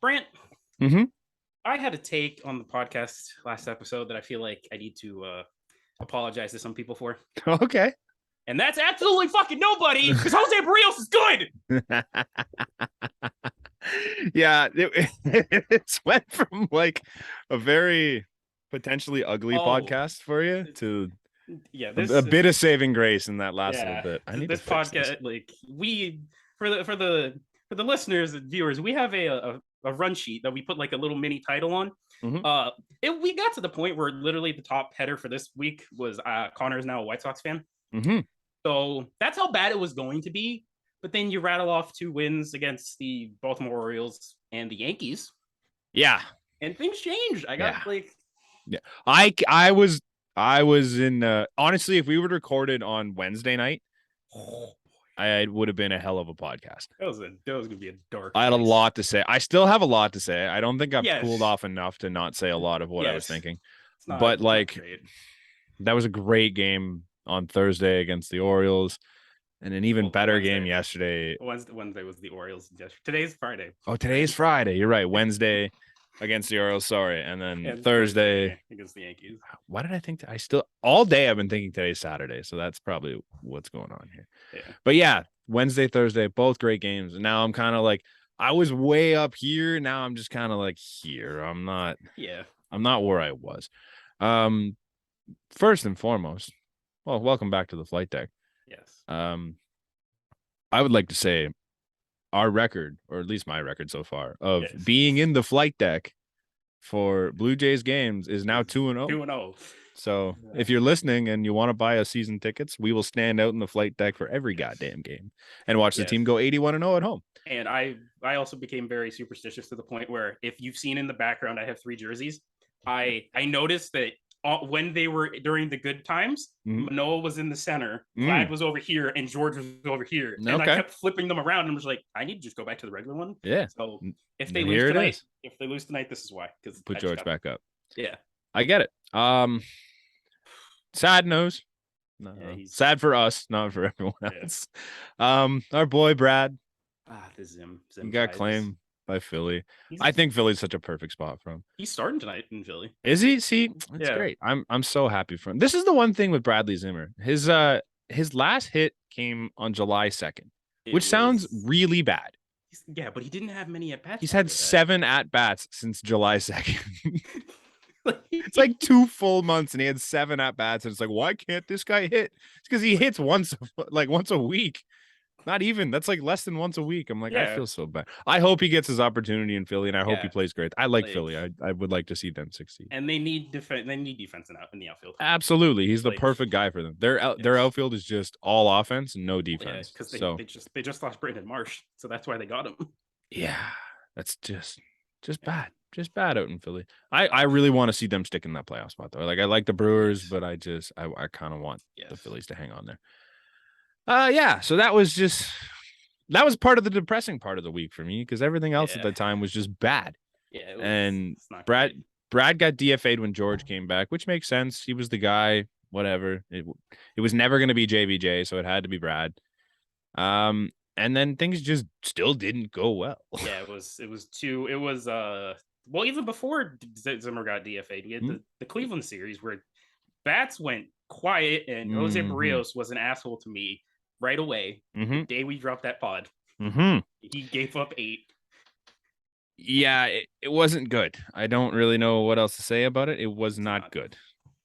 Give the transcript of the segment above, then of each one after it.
Brant, Mm-hmm. I had a take on the podcast last episode that I feel like I need to apologize to some people for. Okay. And that's absolutely fucking nobody, because Jose Barrios is good. Yeah, it's went from like a very potentially ugly podcast for you to a bit of saving grace in that last little bit. I need this to fix podcast, this. like for the listeners and viewers, we have a run sheet that we put like a little mini title on. Mm-hmm. We got to the point where literally the top header for this week was Konnor is now a White Sox fan. Mm-hmm. So that's how bad it was going to be. But then you rattle off 2 wins against the Baltimore Orioles and the Yankees. Yeah. And things changed. I was in honestly, if we were recorded on Wednesday night, it would have been a hell of a podcast. That was gonna be a dark. I had a lot to say. I still have a lot to say. I don't think I've cooled off enough to not say a lot of what I was thinking. But that was a great game on Thursday against the Orioles, and an even better game yesterday. Wednesday was the Orioles. Today's Friday. Oh, today's Friday. You're right. Wednesday against the Orioles. Sorry, and then Thursday against the Yankees. Why did I think all day I've been thinking today's Saturday, so that's probably what's going on here. Yeah. But yeah, Wednesday, Thursday, both great games. And now I'm kind of like, I was way up here. Now I'm just kind of like here. I'm not where I was. First and foremost, well, welcome back to the flight deck. Yes. I would like to say our record, or at least my record so far, of being in the flight deck for Blue Jays games is now 2-0. 2-0. So if you're listening and you want to buy us season tickets, we will stand out in the flight deck for every goddamn game and watch the team go 81-0 at home. And I also became very superstitious to the point where, if you've seen in the background, I have 3 jerseys. I noticed that when they were during the good times, Manoah was in the center, Vlad was over here, and George was over here. And I kept flipping them around and was like, I need to just go back to the regular one. Yeah. So if they lose tonight, this is why. Because put George back up. Yeah. I get it. Sad news. No, sad for us, not for everyone else. Our boy Brad. The Zim he got claimed by Philly. I think Philly's such a perfect spot for him. He's starting tonight in Philly. Is he? See, it's great. I'm so happy for him. This is the one thing with Bradley Zimmer. His last hit came on July 2nd, which sounds really bad. Yeah, but he didn't have many at bats. He's had 7 at bats since July 2nd. It's like 2 full months, and he had 7 at bats, and it's like, why can't this guy hit? It's because he hits once a week. Not even. That's like less than once a week. I'm like, I feel so bad. I hope he gets his opportunity in Philly, and I hope he plays great. I like Philly. I would like to see them succeed. And they need defense. They need defense in the outfield. Absolutely, he's the perfect guy for them. Their outfield is just all offense and no defense. Because they just lost Brandon Marsh, so that's why they got him. Yeah, that's just bad. Just bad out in Philly. I really want to see them stick in that playoff spot though. Like, I like the Brewers, but I kind of want the Phillies to hang on there. So that was part of the depressing part of the week for me, because everything else at the time was just bad. It's not Brad got DFA'd when George came back, which makes sense. He was the guy. Whatever. It was never going to be JBJ, so it had to be Brad. And then things just still didn't go well. Yeah, well, even before Zimmer got DFA'd, we had the Cleveland series where bats went quiet, and Jose Barrios was an asshole to me right away. The day we dropped that pod, he gave up 8. Yeah, it wasn't good. I don't really know what else to say about it. It was not good.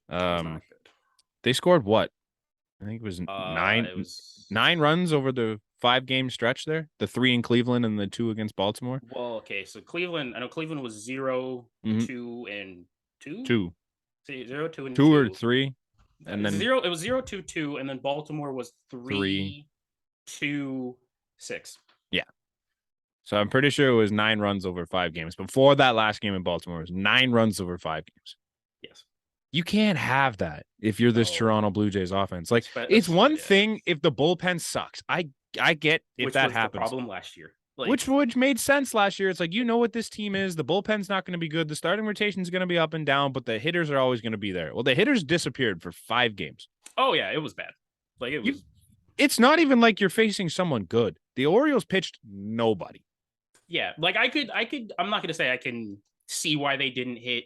They scored what? I think it was 9 runs over the 5-game stretch there. The 3 in Cleveland and the 2 against Baltimore. Well, okay, so Cleveland. I know Cleveland was 0, 2, and 2. 2. 0, 2, and 2 or 3. And then 0. It was 0, 2, 2, and then Baltimore was 3, 2, 6. Yeah. So I'm pretty sure it was 9 runs over 5 games. Before that last game in Baltimore, it was 9 runs over 5 games. Yes. You can't have that if you're this Toronto Blue Jays offense. Like, it's one thing if the bullpen sucks. I get if that happens. The problem last year. Which made sense last year. It's like, you know what this team is. The bullpen's not going to be good. The starting rotation is going to be up and down, but the hitters are always going to be there. Well, the hitters disappeared for 5 games. Oh, yeah, it was bad. Like, it was. It's not even like you're facing someone good. The Orioles pitched nobody. Yeah, like I could. I'm not gonna say I can see why they didn't hit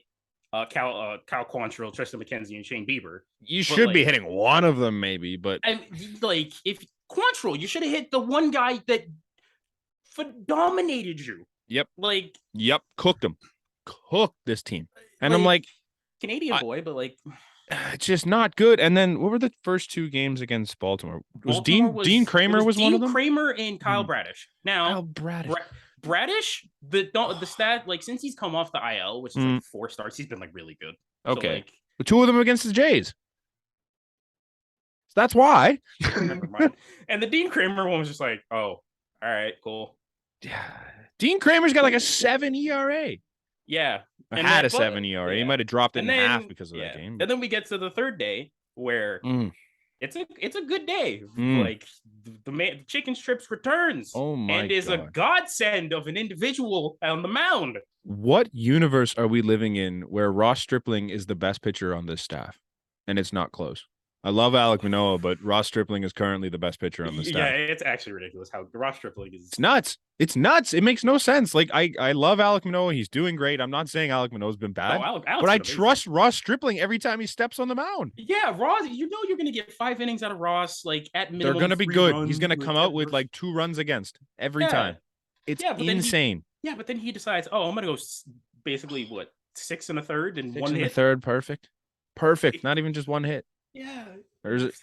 Cal Quantrill, Tristan McKenzie, and Shane Bieber. You should be hitting one of them, maybe, but like if Quantrill, you should have hit the one guy that dominated you. Yep. Like, cooked them. Cooked this team. And I'm like, Canadian boy, but like, it's just not good. And then what were the first 2 games against Baltimore? Dean Kramer was one of them? Dean Kramer and Kyle Bradish. Now, Kyle Bradish. Bradish, the stat, like, since he's come off the IL, which is like 4 starts, he's been like really good. Okay. So, like, but 2 of them against the Jays. So that's why. Never mind. And the Dean Kramer one was just like, oh, all right, cool. Yeah. Dean Kramer's got like a 7 ERA. Yeah. And had a 7 ERA. Yeah. He might have dropped it in half because of that game. And then we get to the third day where it's a good day. Like the chicken strips returns. Oh my and is a godsend of an individual on the mound. What universe are we living in where Ross Stripling is the best pitcher on this staff? And it's not close. I love Alek Manoah, but Ross Stripling is currently the best pitcher on the staff. Yeah, it's actually ridiculous how Ross Stripling is. It's nuts. It's nuts. It makes no sense. Like I love Alek Manoah. He's doing great. I'm not saying Alek Manoah's been bad, but I trust Ross Stripling every time he steps on the mound. Yeah, Ross. You know you're going to get 5 innings out of Ross. Like at minimum, they're going to be good. He's going to come out with like 2 runs against every time. It's insane. But then he decides, oh, I'm going to go basically 6 1/3 and 1 hit. 1/3, perfect. Not even just 1 hit. Yeah. Or is it?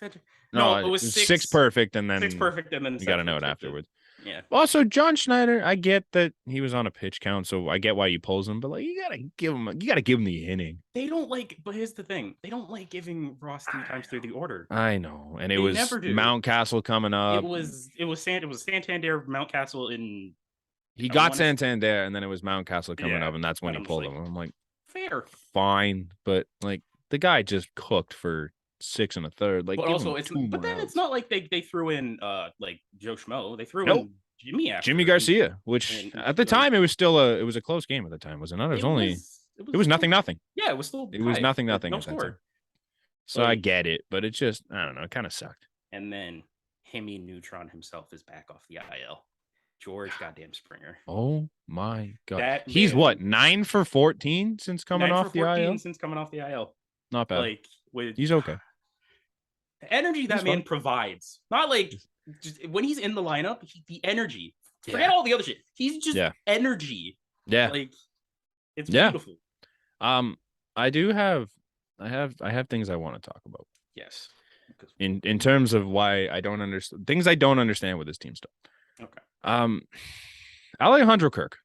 No, it was 6 perfect, and then 6 perfect, and then you got to know it afterwards. Yeah. Also, John Schneider, I get that he was on a pitch count, so I get why you pulls him, but like you gotta give him the inning. They don't like, but here's the thing: they don't like giving Ross 3 times through the order. I know, and it was Mountcastle coming up. It was Santander, Mountcastle in. He got Santander, and then it was Mountcastle coming up, and that's when he pulled him. I'm like, fair, fine, but like the guy just cooked for 6 1/3. Like, but also it's not like they threw in like Joe Schmo. They threw in Jimmy Garcia, which at the time it was a close game at the time, was it not? It was 0-0. Yeah, it was still it was 0-0 no at that score. time. So I get it, but it just, I don't know, it kind of sucked. And then Hemi Neutron himself is back off the IL. George goddamn Springer. Oh my god. He's what, 9 for 14 since coming off the IL? Since coming off the IL. Not bad. Like he's okay. The energy that man provides. Not like just when he's in the lineup, the energy. Forget all the other shit. He's just energy. Yeah. Like it's beautiful. I have things I want to talk about. Yes. In terms of why I don't understand things I don't understand with this team stuff. Okay. Alejandro Kirk.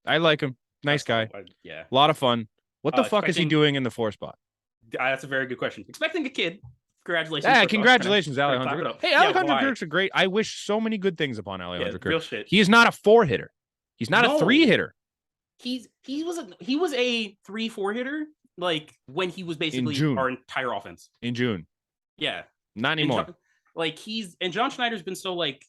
I like him. Nice guy. Yeah. A lot of fun. What the fuck is he doing in the 4 spot? That's a very good question. Expecting a kid. Congratulations. Yeah, congratulations, Alejandro. Hey, Alejandro Kirk's a great. I wish so many good things upon Alejandro Kirk. Real shit. He is not a 4 hitter. He's not a 3 hitter. He was a 3-4 hitter like when he was basically our entire offense. In June. Yeah. Not anymore. And John Schneider's been so like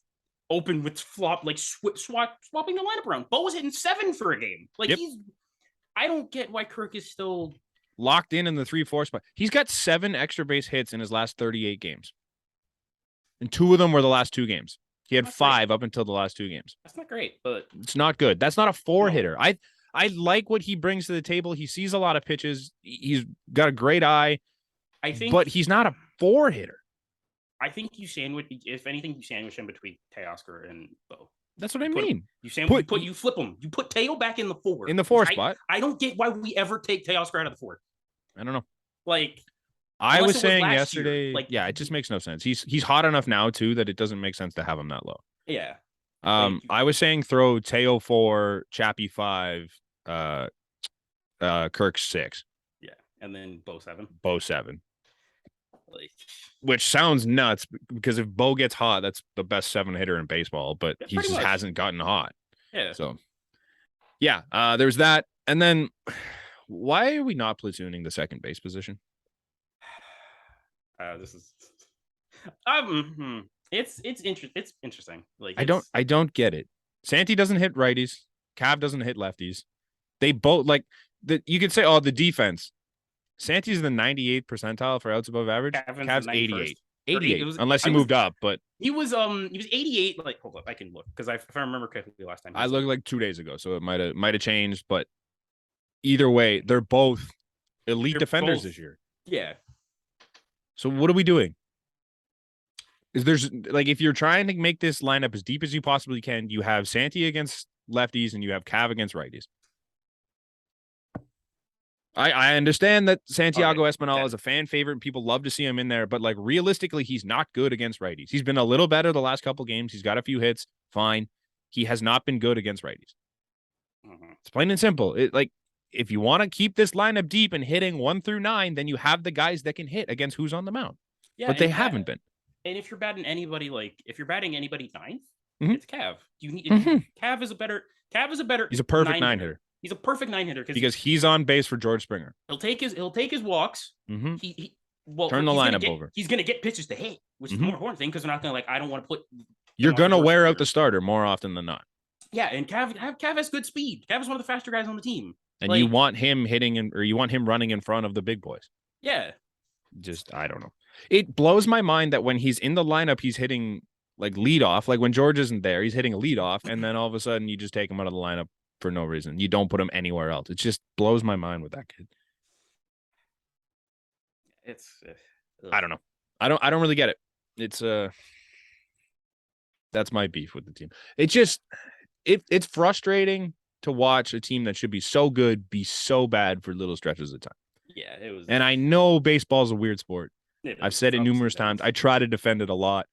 open with swapping the lineup around. Bo was hitting 7 for a game. Like I don't get why Kirk is still locked in the 3-4 spot. He's got 7 extra base hits in his last 38 games. And 2 of them were the last 2 games. He had 5 up until the last 2 games. That's not great, but it's not good. That's not a 4 hitter. I like what he brings to the table. He sees a lot of pitches. He's got a great eye. But he's not a 4 hitter. I think if anything, you sandwich him between Teoscar and Bo. That's what I mean. You flip him. You put Teo back in the 4. In the 4 spot. I don't get why we ever take Teoscar out of the 4. I don't know. Like I was saying yesterday, it just makes no sense. He's hot enough now too that it doesn't make sense to have him that low. Yeah. I was saying throw Teo 4, Chappie 5, Kirk 6. Yeah, and then Bo 7. Bo 7. Which sounds nuts because if Bo gets hot, that's the best 7 hitter in baseball, but he just hasn't gotten hot. Yeah. So, there's that. And then why are we not platooning the second base position? This is it's interesting. Like I don't get it. Santi doesn't hit righties. Cav doesn't hit lefties. They both you could say, the defense. Santi's the 98th percentile for outs above average. Cav's 88. 88, unless he moved up, but he was 88. Like, hold up, I can look because if I remember correctly, last time I looked like 2 days ago, so it might have changed. But either way, they're both elite defenders this year. Yeah. So what are we doing? There's like, if you're trying to make this lineup as deep as you possibly can, you have Santi against lefties and you have Cav against righties. I understand that Santiago Espinal is a fan favorite and people love to see him in there, but like realistically, he's not good against righties. He's been a little better the last couple games. He's got a few hits. Fine. He has not been good against righties. It's plain and simple. If you want to keep this lineup deep and hitting 1 through 9, then you have the guys that can hit against who's on the mound. Yeah, but they haven't been. And if you're batting anybody ninth, it's Cav. You need Cav is a better. He's a perfect 9 hitter. He's a perfect 9 hitter because he's on base for George Springer. He'll take his walks. Turn the lineup over. He's gonna get pitches to hit, which is the more important thing because they're not gonna I don't want to put. You're gonna wear out the starter more often than not. Yeah, and Cav has good speed. Cav is one of the faster guys on the team. And you want him you want him running in front of the big boys. Yeah. Just I don't know. It blows my mind that when he's in the lineup, he's hitting like leadoff. Like when George isn't there, he's hitting a leadoff, and then all of a sudden you just take him out of the lineup for no reason. You don't put him anywhere else. It just blows my mind with that kid. I don't know. I don't really get it. It's that's my beef with the team. It's frustrating to watch a team that should be so good be so bad for little stretches of time. Yeah, it was. And I know baseball's a weird sport. I've said it numerous times. I try to defend it a lot,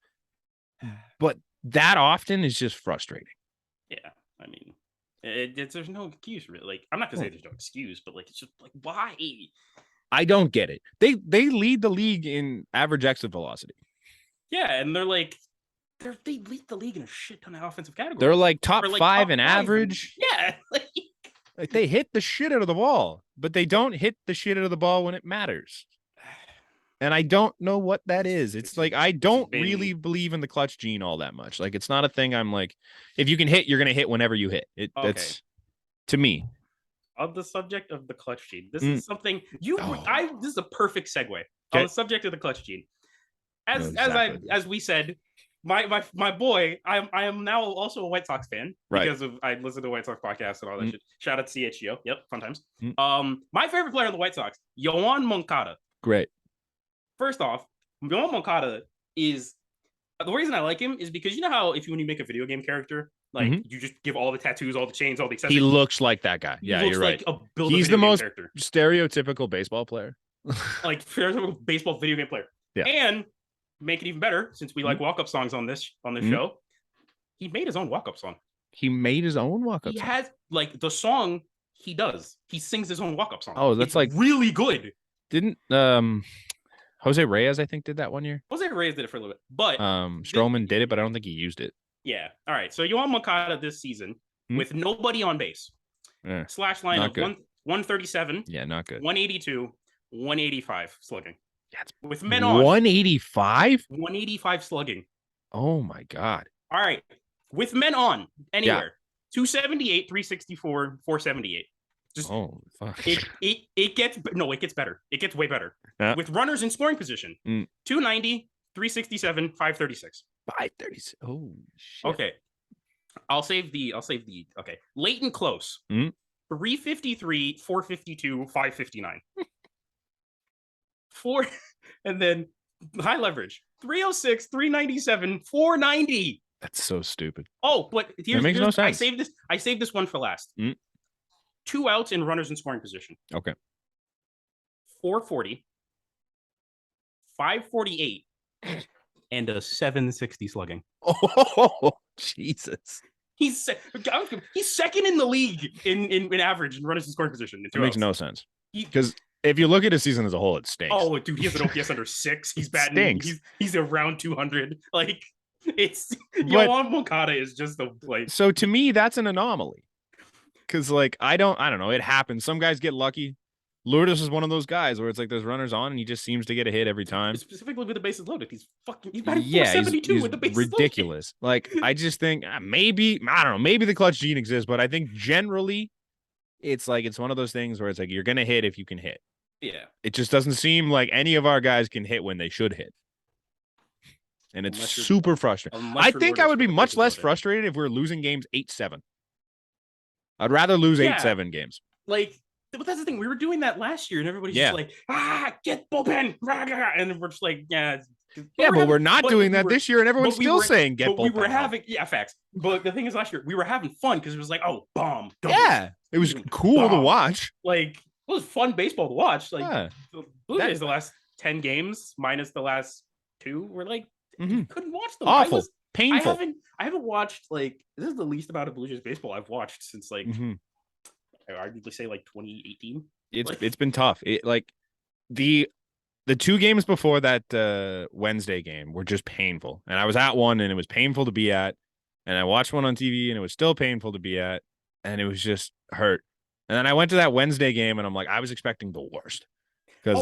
but that often is just frustrating. Yeah, I mean, there's no excuse really. Like, I'm not gonna say there's no excuse, but like, it's just like, why? I don't get it. They lead the league in average exit velocity. Yeah, and they lead the league in a shit ton of offensive categories. They're like top 5 in average. Yeah, like they hit the shit out of the ball, but they don't hit the shit out of the ball when it matters. And I don't know what that is. It's like I don't really believe in the clutch gene all that much. Like it's not a thing. I'm like, if you can hit, you're gonna hit whenever you hit. That's to me. On the subject of the clutch gene, this is something this is a perfect segue. On the subject of the clutch gene. As we said, my boy, I am now also a White Sox fan because I listen to White Sox podcasts and all that shit. Shout out to CHGO. Yep, fun times. My favorite player on the White Sox, Yoan Moncada. Great. First off, Yoan Moncada is the reason I like him is because you know how when you make a video game character, like you just give all the tattoos, all the chains, all the accessories. He looks like that guy. Yeah, you're right. He's the most stereotypical baseball player. Like stereotypical baseball video game player. Yeah. And make it even better, since we like walk-up songs on this show, he made his own walk-up song. He made his own walk-up song? He has, like, the song he does. He sings his own walk-up song. Oh, that's it's really good. Didn't Jose Reyes, I think, did that one year? Jose Reyes did it for a little bit. But Stroman did it, but I don't think he used it. Yeah. All right. So Yoan Moncada this season with nobody on base. Slash line of 137. Yeah, not good. 182, 185 slugging. With men on 185? 185 slugging. Oh my god. All right. With men on anywhere. 278, 364, 478. Just fuck. It gets better. It gets way better. With runners in scoring position. 290, 367, 536. 536. Oh shit. Okay. I'll save the okay. Late and close. 353, 452, 559. And then high leverage 306, 397, 490. That's so stupid. Oh, but that makes no sense. I saved this one for last. 2 outs and runners in scoring position. Okay. 440, 548, and a 760 slugging. Oh Jesus. He's second in the league in average in runners in scoring position. It makes no sense. Because if you look at his season as a whole, it stinks. Oh, dude, he has an OPS under 6. He's batting. He's around 200. Like, Yoan Moncada is just So to me, that's an anomaly. Because I don't know. It happens. Some guys get lucky. Lourdes is one of those guys where it's like there's runners on and he just seems to get a hit every time. Specifically with the bases loaded. He's batting 472 with the bases ridiculous. Loaded. Like, I just think maybe the clutch gene exists, but I think generally it's one of those things where it's like you're going to hit if you can hit. Yeah. It just doesn't seem like any of our guys can hit when they should hit. and it's super frustrating. I think I would be much less frustrated if we were losing games 8-7. I'd rather lose 8-7 games. Like, but that's the thing. We were doing that last year, and everybody's just like, get bullpen, and we're just like, but we're not doing that this year, and everyone's still saying get bullpen. But we were having facts. But the thing is, last year we were having fun because it was like, oh, bomb. It was cool to watch. Like, it was fun baseball to watch. Like, the Blue Jays, the last 10 games minus the last 2 were like, you couldn't watch them. Awful, painful. I haven't watched, like, this is the least amount of Blue Jays baseball I've watched since like. I arguably say like 2018. It's been tough. The 2 games before that Wednesday game were just painful, and I was at one, and it was painful to be at, and I watched one on TV, and it was still painful to be at, and it was just hurt. And then I went to that Wednesday game, and I'm like, I was expecting the worst because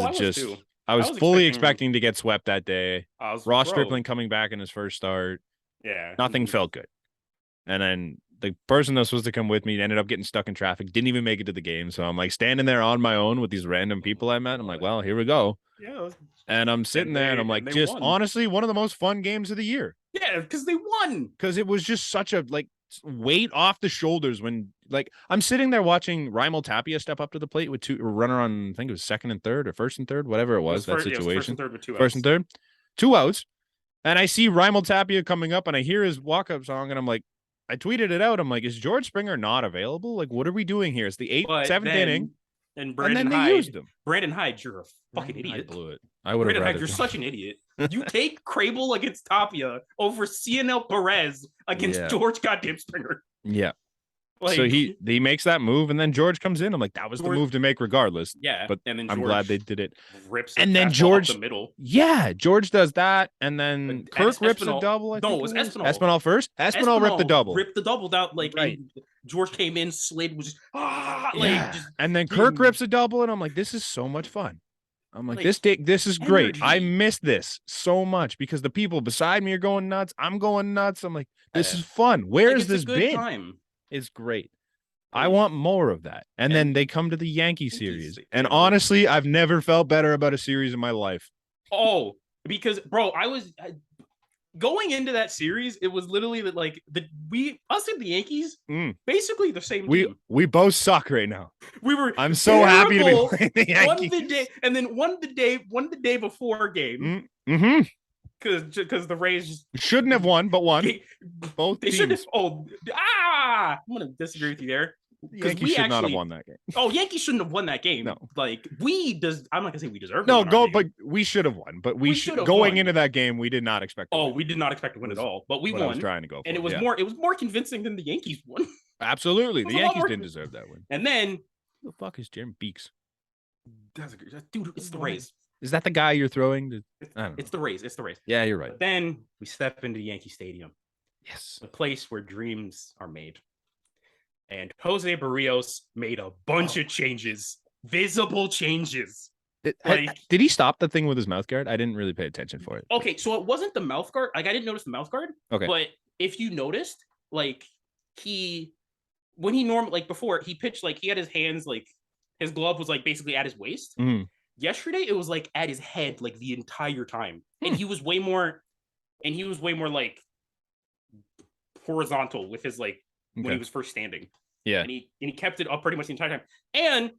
I was fully expecting to get swept that day. Ross Stripling coming back in his first start. Yeah, nothing felt good, and then the person that was supposed to come with me ended up getting stuck in traffic, didn't even make it to the game. So I'm like standing there on my own with these random people I met. I'm like, well, here we go. Yeah. And I'm sitting there and I'm like, just honestly, one of the most fun games of the year. Yeah, because they won. Because it was just such a weight off the shoulders when I'm sitting there watching Raimel Tapia step up to the plate with a runner on, I think it was second and third or first and third, whatever it was, that situation. First and third with 2 outs. First and third, 2 outs. And I see Raimel Tapia coming up and I hear his walk-up song and I'm like, I tweeted it out. I'm like, is George Springer not available? Like, what are we doing here? It's the 7th inning. And then they used him. Brandon Hyde, you're a fucking idiot. I blew it. I would have. Brandon Hyde, you're such an idiot. You take Crable against Tapia over Cionel Perez against George goddamn Springer. Yeah. So he makes that move, and then George comes in. I'm like, that was the move to make regardless. Yeah, but and then I'm glad they did it. Rips and then George up the middle. Yeah, George does that, and then Kirk rips a double. No, it was Espinal. Espinal first. Espinal ripped the double. Ripped the double down. George came in, Slade was just and then Kirk rips a double, and I'm like, this is so much fun. I'm like, this is great. I miss this so much because the people beside me are going nuts. I'm going nuts. I'm like, this is fun. Where's this been? It's great. I want more of that. And then they come to the Yankee series. And honestly, I've never felt better about a series in my life. Oh, because bro, I was going into that series, it was literally that us and the Yankees, basically the same team. We both suck right now. I'm so happy to be playing the Yankees. Won the day before game. Because the Rays just shouldn't have won, but won. Both teams. Should have. I'm gonna disagree with you there. Yankees should not have won that game. Oh, Yankees shouldn't have won that game. No, I'm not gonna say we deserve. But we should have won. But we should going into that game, we did not expect. We did not expect to win at all. But we won. I was trying to go, and it was more. It was more convincing than the Yankees won. Absolutely, the Yankees didn't deserve that win. And then who the fuck is Jim Beeks? Dude, it's the Rays. Is that the guy you're throwing? It's the Rays. Yeah, you're right. But then we step into Yankee Stadium. Yes. The place where dreams are made. And Jose Barrios made a bunch of changes. Visible changes. Did he stop the thing with his mouth guard? I didn't really pay attention for it. Okay, so it wasn't the mouth guard. I didn't notice the mouth guard. Okay. But if you noticed, when he normally, before he pitched, he had his hands, his glove was basically at his waist. Mm-hmm. Yesterday it was at his head the entire time, and he was way more horizontal with his when he was first standing. Yeah, and he kept it up pretty much the entire time. And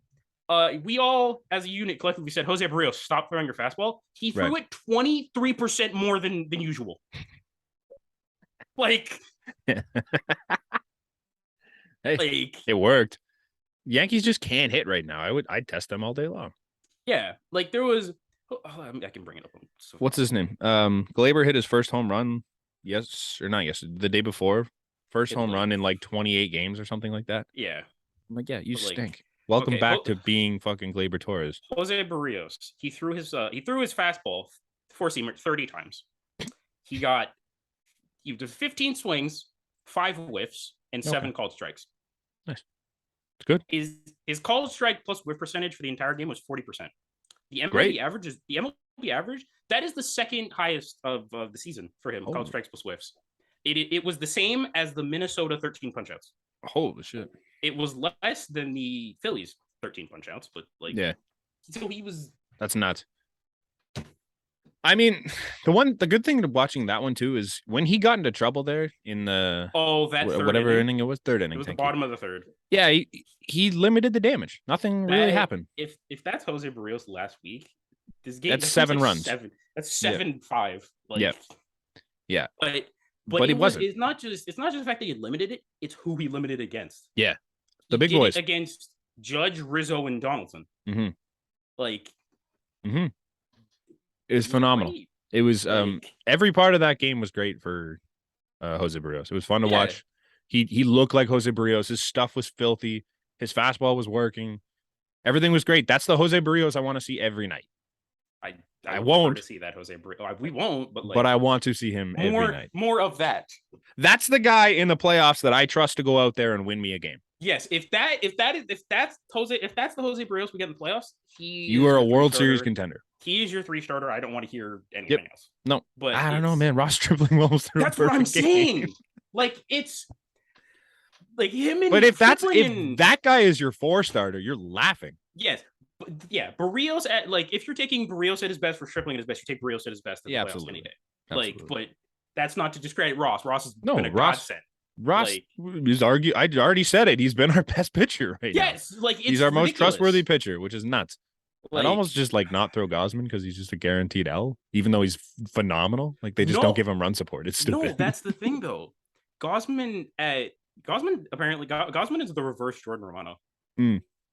we all as a unit collectively said, Jose Barrios, stop throwing your fastball. He threw it 23% more than usual. Hey, it worked. Yankees just can't hit right now. I'd test them all day long. Yeah, there was. I can bring it up. What's his name? Glaber hit his first home run. Yes or not? Yes, the day before. First home run in 28 games or something like that. Yeah, I'm like, yeah, you stink. Welcome back to being fucking Glaber Torres. Jose Barrios. He threw his fastball 4-seamer 30 times. He did 15 swings, 5 whiffs, and 7 called strikes. Nice. It's good. His called strike plus whiff percentage for the entire game was 40%. The MLB average. That is the second highest of the season for him. Called strikes plus whiffs. It was the same as the Minnesota 13 punchouts. Holy shit! It was less than the Phillies 13 punchouts, but yeah. So he was. That's nuts. I mean, the good thing to watching that one too is when he got into trouble there in the That third whatever inning it was, third It inning. was the Thank you. bottom of the third. Yeah, he limited the damage. Nothing really happened. If that's Jose Barrios last week, this game That's 7 runs. That's 7-5. Like, yeah. But it wasn't. It's not just the fact that he limited it. It's who he limited against. Yeah, the big boys against Judge, Rizzo, and Donaldson. Mm-hmm. Like, it was phenomenal. Great. It was every part of that game was great for Jose Barrios. It was fun to watch. He looked like Jose Barrios. His stuff was filthy. His fastball was working. Everything was great. That's the Jose Barrios I want to see every night. I won't to see that Jose Barrios. We won't, but I want to see him every night. More of that. That's the guy in the playoffs that I trust to go out there and win me a game. Yes, if that's the Jose Barrios we get in the playoffs, you are a World Series contender. He is your 3-starter. I don't want to hear anything else. No, but I don't know, man. Ross Stripling almost threw. That's what I'm saying. Like, it's like him and. But if that guy is your 4-starter, you're laughing. Yes. Barrios if you're taking Barrios at his best for Stripling at his best, you take Barrios at his best. Absolutely. Any day. Absolutely. But that's not to discredit Ross. Ross has been a godsend. Ross is I already said it. He's been our best pitcher right now. Yes, he's our most trustworthy pitcher, which is nuts. I'd almost just not throw Gausman because he's just a guaranteed L, even though he's phenomenal. Like they just don't give him run support. It's stupid. No, that's the thing though. Gausman is the reverse Jordan Romano.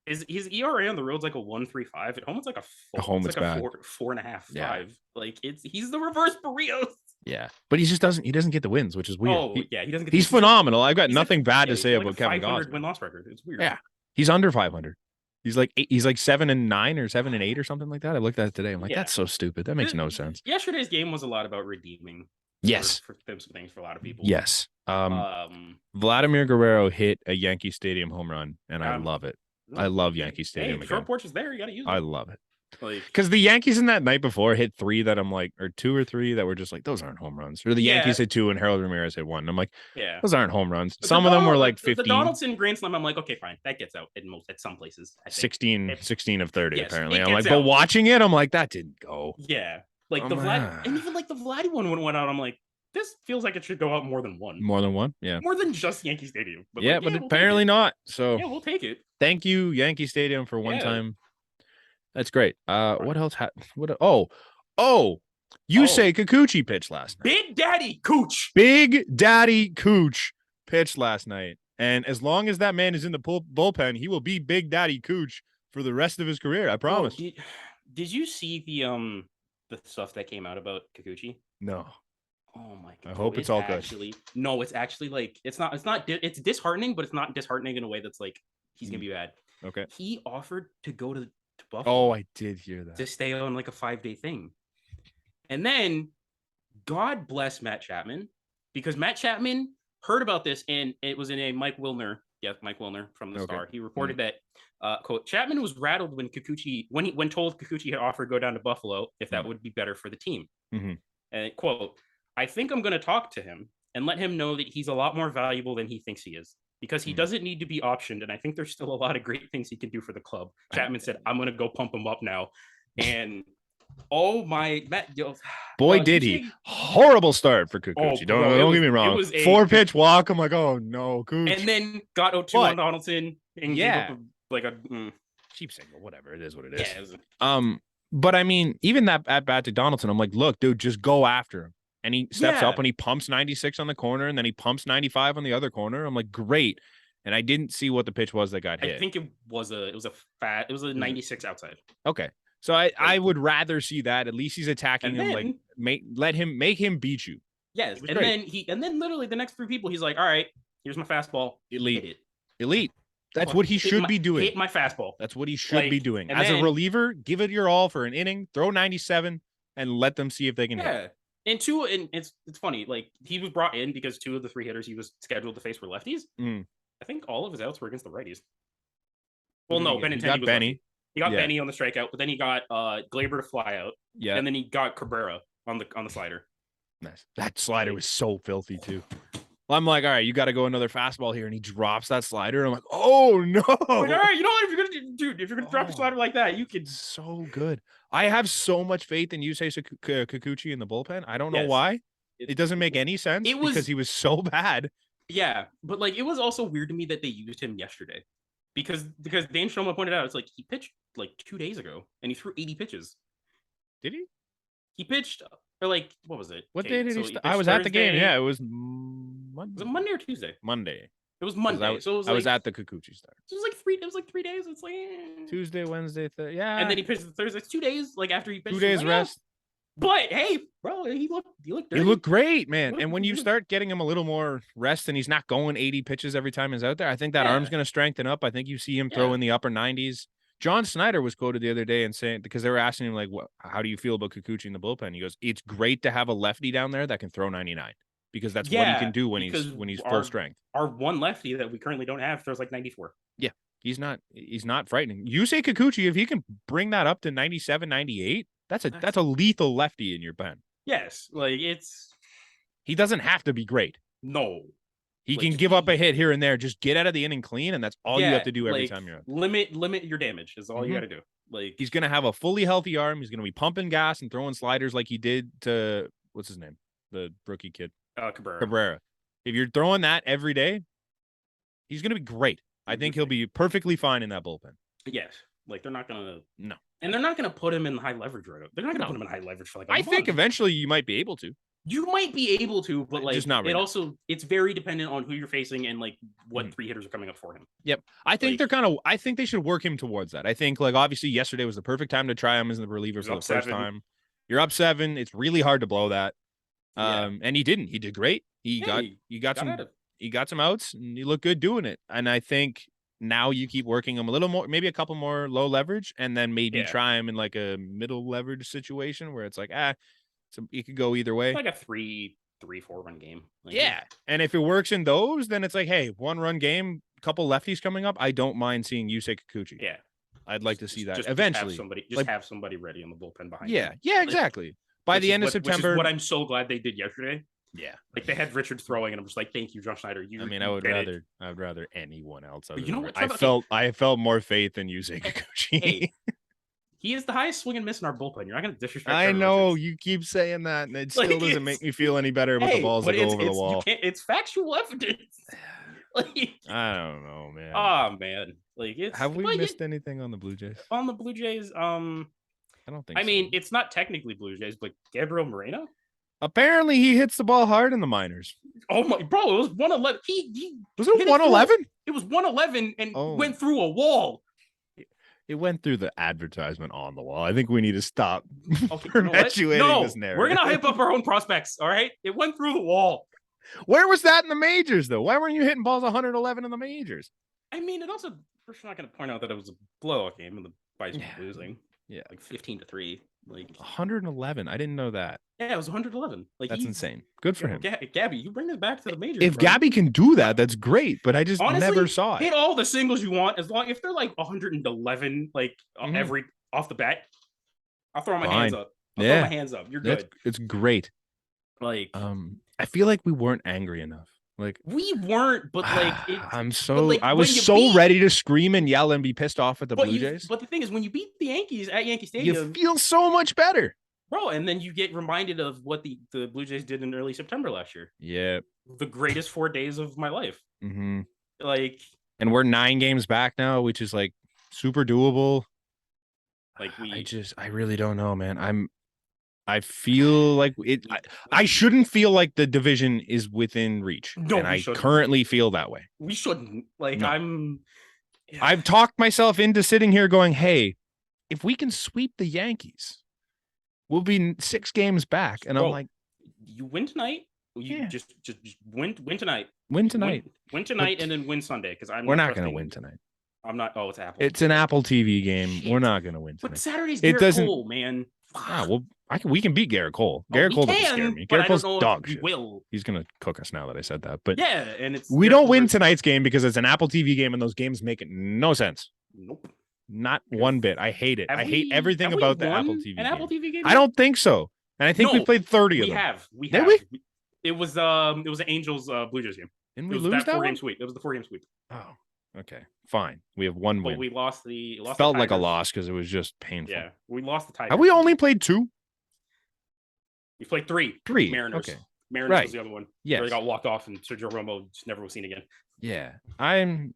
His ERA on the road's like a 1.35. At home it's like a 4.5, 5. Like he's the reverse Barrios. Yeah, but he just doesn't get the wins, which is weird. He doesn't get. He's phenomenal. I've got nothing bad to say about Kevin Gausman. Win-loss record. It's weird. Yeah, he's under 500. He's like 7-9 or 7-8 or something like that. I looked at it today. I'm like, that's so stupid. That makes no sense. Yesterday's game was a lot about redeeming. Yes, for some things for a lot of people. Yes. Vladimir Guerrero hit a Yankee Stadium home run, and I love it. I love Yankee Stadium. Short porch is there. You got to use it. I love it. Because the Yankees in that night before hit 3 that I'm like, or 2 or 3 that were just like, those aren't home runs. Or the Yankees hit 2 and Harold Ramirez hit 1. I'm like, those aren't home runs. Some of them were like 15. The Donaldson grand slam, I'm like, okay, fine, that gets out at some places. 16 of 30 apparently. I'm like, but watching it, I'm like, that didn't go. Yeah, like the Vlad, and even like the Vladdy one went out. I'm like, this feels like it should go out more than one. More than one, yeah. More than just Yankee Stadium. But but apparently not. So yeah, we'll take it. Thank you, Yankee Stadium, for one time. That's great. What else? Say Kikuchi pitched last night. Big Daddy KUCH. Big Daddy KUCH pitched last night. And as long as that man is in the bullpen, he will be Big Daddy KUCH for the rest of his career. I promise. Did you see the stuff that came out about Kikuchi? No. Oh my god! I hope it's all good. No, it's actually like it's disheartening, but it's not disheartening in a way that's like he's gonna be bad. Okay. He offered to go to Buffalo. Oh, I did hear that. To stay on like a 5-day thing, and then God bless Matt Chapman, because Matt Chapman heard about this, and it was in a Mike Wilner from the Star. He reported that quote, Chapman was rattled when Kikuchi when told Kikuchi had offered to go down to Buffalo if that would be better for the team. And quote, I think I'm going to talk to him and let him know that he's a lot more valuable than he thinks he is, because he doesn't need to be optioned. And I think there's still a lot of great things he can do for the club. Chapman said, I'm going to go pump him up now. And oh my, did he. Horrible start for Kikuchi. Don't get me wrong. It was 4-pitch walk. I'm like, oh no, KUCH. And then got 0-2 on Donaldson. And gave up cheap single, whatever. It is what it is. But I mean, even that at bat to Donaldson, I'm like, look, dude, just go after him. And he steps up and he pumps 96 on the corner, and then he pumps 95 on the other corner. I'm like, great. And I didn't see what the pitch was that got hit. I think it was a 96 outside. Okay. So I would rather see that. At least he's attacking him. Like make him beat you. Yes. And then literally the next 3 people, he's like, all right, here's my fastball. Elite. That's what he should be doing. Hit my fastball. That's what he should be doing. As a reliever, give it your all for an inning, throw 97 and let them see if they can hit. And it's funny, like he was brought in because 2 of the 3 hitters he was scheduled to face were lefties. I think all of his outs were against the righties. Well, no, Benintendi got Benny. He got Benny on the strikeout, but then he got Glaber to fly out. Yeah. And then he got Cabrera on the slider. Nice. That slider was so filthy too. I'm like, all right, you got to go another fastball here, and he drops that slider. And I'm like, oh no! Like, all right, you know what? If you're gonna drop a slider like that, you could. So good. I have so much faith in Yusei Kikuchi in the bullpen. I don't know Yes. why. It doesn't make any sense It was because he was so bad. Yeah, but like it was also weird to me that they used him yesterday, because Dane Shoma pointed out it's like he pitched like 2 days ago and he threw 80 pitches. Did he? He pitched or like what was it? What Okay, day did so he? he I was at the game. Thursday. Yeah, it was Was it Monday or Tuesday? Monday. It was Monday. So it was I like, was at the Kikuchi start. So it was like 3. It was like 3 days. It's like Tuesday, Wednesday, yeah. And then he pitched the Thursday. It's 2 days. Like after he pitched. 2 days like, rest. Yeah. But hey, bro, he looked dirty. He looked great, man. And when you start getting him a little more rest and he's not going 80 pitches every time he's out there, I think that arm's going to strengthen up. I think you see him throw in the upper 90s. John Snyder was quoted the other day and saying, because they were asking him, like, how do you feel about Kikuchi in the bullpen? He goes, it's great to have a lefty down there that can throw 99 because that's what he can do when he's full strength. Our one lefty that we currently don't have throws like 94. Yeah. He's not frightening. Yusei Kikuchi, if he can bring that up to 97, 98, that's a lethal lefty in your pen. Yes, like he doesn't have to be great. No. He can give up a hit here and there. Just get out of the inning clean, and that's all you have to do every time you're out. Limit your damage is all you got to do. Like he's gonna have a fully healthy arm. He's gonna be pumping gas and throwing sliders like he did to what's his name, the rookie kid, Cabrera. If you're throwing that every day, he's gonna be great. I think he'll be perfectly fine in that bullpen. Yes, like they're not gonna and they're not gonna put him in high leverage right. They're not gonna put him in high leverage for like. I think eventually you might be able to. You might be able to, but like just not right it's very dependent on who you're facing and like what 3 hitters are coming up for him. Yep. I think I think they should work him towards that. I think like obviously yesterday was the perfect time to try him as the reliever for the first time. You're up 7. It's really hard to blow that. And he didn't. He did great. He got some outs and he looked good doing it. And I think now you keep working him a little more, maybe a couple more low leverage, and then maybe try him in like a middle leverage situation where it's like, so it could go either way. It's like a 3-4 run game. Like, and if it works in those, then it's like, hey, 1 run game, couple lefties coming up. I don't mind seeing Yusei Kikuchi. Yeah, I'd like to see that eventually. Have somebody ready on the bullpen behind. Yeah, exactly. By the end of September, which is what I'm so glad they did yesterday. Yeah, like they had Richard throwing, and I'm just like, thank you, John Schneider. I'd rather anyone else. But you know what? I felt more faith in Yusei Kikuchi. Hey, he is the highest swing and miss in our bullpen. You're not going to disrespect. I know you keep saying that, and it still doesn't make me feel any better about the balls that go over the wall. It's factual evidence. Like, I don't know, man. Oh man, like have we missed anything on the Blue Jays? On the Blue Jays, I don't think. I mean, it's not technically Blue Jays, but Gabriel Moreno. Apparently, he hits the ball hard in the minors. Oh my, bro! It was 111. He was it 111? It was 111 and went through a wall. It went through the advertisement on the wall. I think we need to stop perpetuating this narrative. We're gonna hype up our own prospects. All right, it went through the wall. Where was that in the majors, though? Why weren't you hitting balls 111 in the majors? I mean, it also we're not going to point out that it was a blowout game and the Bison were losing. Yeah, like 15-3. Like 111. I didn't know that. Yeah, it was 111. Like that's insane. Good for him. Gabby, you bring this back to the majors. If Gabby can do that, that's great. But I just never saw it. Hit all the singles you want, as long if they're like 111, like every off the bat. I'll throw my hands up. Throw my hands up. You're good. It's great. Like I feel like we weren't angry enough. Like we weren't, but like I was so ready to scream and yell and be pissed off at the Blue Jays. But the thing is, when you beat the Yankees at Yankee Stadium, you feel so much better, bro. And then you get reminded of what the Blue Jays did in early September last year. Yeah, the greatest 4 days of my life. Like, and we're 9 games back now, which is like super doable. Like I really don't know, man. I feel like it. I shouldn't feel like the division is within reach. No, and I currently feel that way. We shouldn't. Like no. I've talked myself into sitting here going, "Hey, if we can sweep the Yankees, we'll be 6 games back." And I'm like, "You win tonight. You just win tonight. Win tonight. Win tonight, and then win Sunday." Because we're not going to win tonight. I'm not. Oh, it's Apple. It's an Apple TV game. We're not going to win tonight. But Saturday's Garrett Cole, man. Well, we can beat Garrett Cole. Garrett Cole doesn't scare me. Garrett Cole's dog shit. He's gonna cook us now that I said that. But and we don't win tonight's game because it's an Apple TV game, and those games make no sense. Nope, not one bit. I hate it. I hate everything about the Apple TV. Apple TV game? I don't think so. And I think we played 30 of them. We have. It was the Angels Blue Jays game. Didn't It we was lose that 4-game one? sweep. It was the 4-game sweep. Oh, okay, fine. We have one But win. we lost Felt the like a Tigers. loss because it was just painful. Yeah, we lost the Tigers. Have we only played 2? We played 3. 3. Mariners. Okay. Mariners Right. was the other one. Yes. Where they got walked off and Sergio Romo just never was seen again. Yeah. I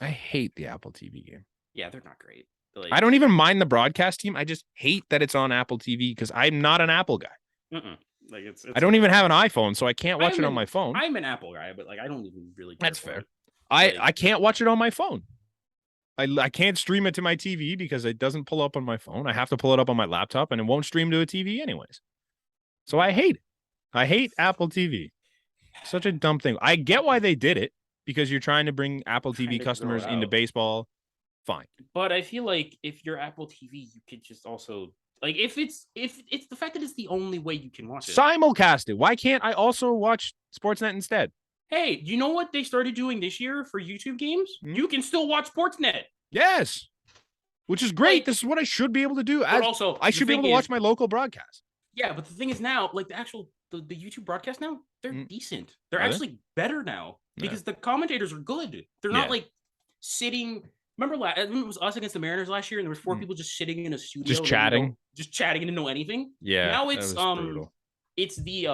hate the Apple TV game. Yeah, they're not great. Like, I don't even mind the broadcast team. I just hate that it's on Apple TV because I'm not an Apple guy. Like it's I don't even have an iPhone, so I can't watch it on my phone. I'm an Apple guy, but like I don't even really care. That's for fair. it. I can't watch it on my phone. I can't stream it to my TV because it doesn't pull up on my phone. I have to pull it up on my laptop, and it won't stream to a TV anyways. So I hate it. I hate Apple TV. Such a dumb thing. I get why they did it because you're trying to bring Apple TV customers into baseball. Fine. But I feel like if you're Apple TV, you could just also like if it's the fact that it's the only way you can watch it. Simulcast it. Why can't I also watch Sportsnet instead? Hey, you know what they started doing this year for YouTube games? You can still watch Sportsnet. Yes. Which is great. Like, this is what I should be able to do. I should be able to watch my local broadcast. Yeah, but the thing is now, like the YouTube broadcast now, they're decent. They're actually better now because the commentators are good. They're not like sitting. Remember, it was us against the Mariners last year, and there was 4 people just sitting in a studio, just chatting, and didn't know anything. Yeah. Now it's brutal. It's the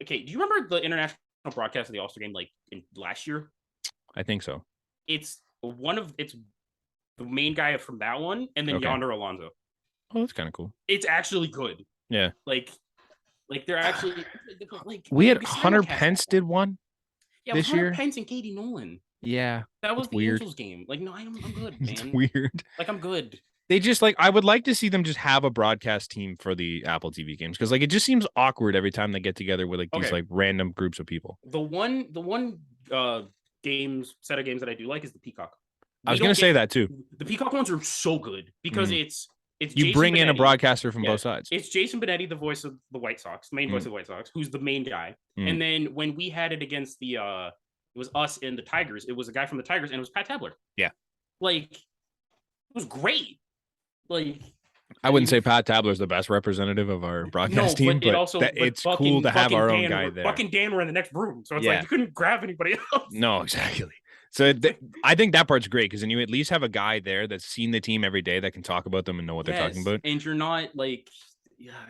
Okay, do you remember the international broadcast of the All-Star game like in last year? I think so. It's the main guy from that one, and then Yonder Alonso. Oh, that's kind of cool. It's actually good. Yeah. Like they're actually like we had Hunter Pence did one. Yeah, this year. Pence and Katie Nolan. Yeah. That was the weird. Angels game. Like, no, I'm good, man. It's weird. Like, I'm good. They just like, I would like to see them just have a broadcast team for the Apple TV games because like it just seems awkward every time they get together with like these like random groups of people. The one set of games that I do like is the Peacock. I was gonna say that too. The Peacock ones are so good because it's you Jason bring in a broadcaster from both sides. It's Jason Benetti, the voice of the White Sox, main voice of the White Sox, who's the main guy. And then when we had it against the it was us and the Tigers, it was a guy from the Tigers, and it was Pat Tabler. Yeah. Like, it was great. Like, I wouldn't say Pat Tabler is the best representative of our broadcast team, but it's cool to have our own guy there. Buck and Dan were in the next room, so it's like you couldn't grab anybody else. No, exactly. So I think that part's great because then you at least have a guy there that's seen the team every day that can talk about them and know what they're talking about. And you're not like,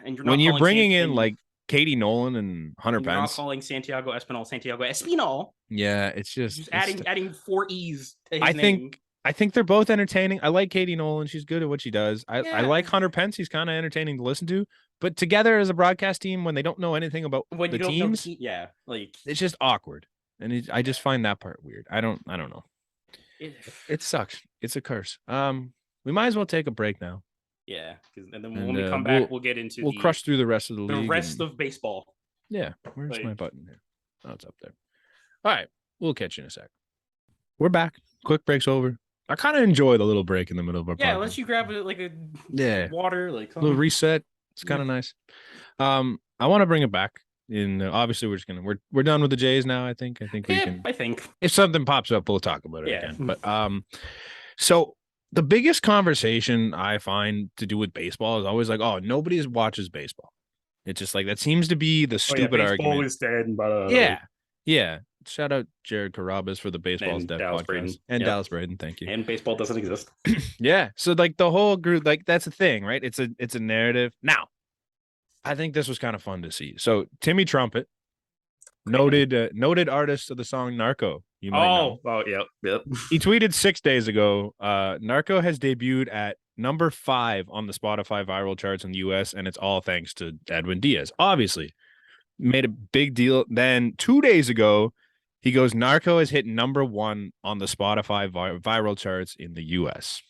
and you're not when you're bringing in like Katie Nolan and Hunter Pence. You're not calling Santiago Espinal. Yeah, it's just adding 4 E's to his name. I think they're both entertaining. I like Katie Nolan. She's good at what she does. I like Hunter Pence. He's kind of entertaining to listen to. But together as a broadcast team, when they don't know anything about the teams, like it's just awkward. And I just find that part weird. I don't know. It sucks. It's a curse. We might as well take a break now. Yeah, and then when we come back, we'll get into we'll crush through the rest of the league. The rest of baseball. Yeah. Where's my button here? Oh, it's up there. All right. We'll catch you in a sec. We're back. Quick break's over. I kind of enjoy the little break in the middle of our podcast. Unless you grab it like a water, like a little reset. It's kind of nice. I want to bring it back. Obviously we're done with the Jays now. I think we can. I think if something pops up, we'll talk about it again. But so the biggest conversation I find to do with baseball is always like, oh, nobody watches baseball. It's just like that seems to be the stupid argument. Baseball is dead, but yeah. Shout out Jared Carrabas for the Baseball's Dead podcast and Dallas Braden. Thank you. And baseball doesn't exist. Yeah. So like the whole group, like that's a thing, right? It's a narrative. Now, I think this was kind of fun to see. So Timmy Trumpet, noted artist of the song Narco. You might know. Oh, yep. He tweeted 6 days ago, Narco has debuted at number 5 on the Spotify viral charts in the US, and it's all thanks to Edwin Diaz. Obviously, made a big deal. Then 2 days ago, he goes, Narco has hit number 1 on the Spotify viral charts in the US.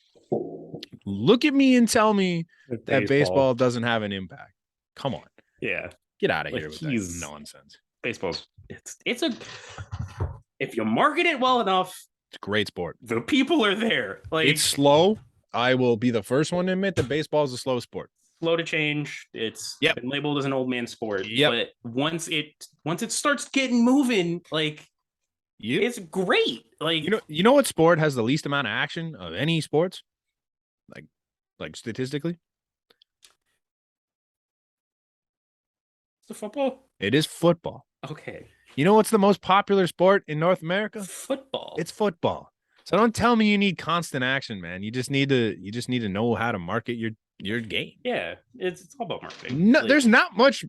Look at me and tell me that baseball doesn't have an impact. Come on. Yeah. Get out of here with that nonsense. Baseball's it's a if you market it well enough, it's a great sport. The people are there. Like it's slow. I will be the first one to admit that baseball is a slow sport. Slow to change. It's been labeled as an old man sport. But once it starts getting moving, like it's great. Like you know what sport has the least amount of action of any sports? Like statistically? The football. It is football. Okay. You know what's the most popular sport in North America? Football. It's football. So don't tell me you need constant action, man. You just need to know how to market your game. Yeah, it's all about marketing. No, there's not much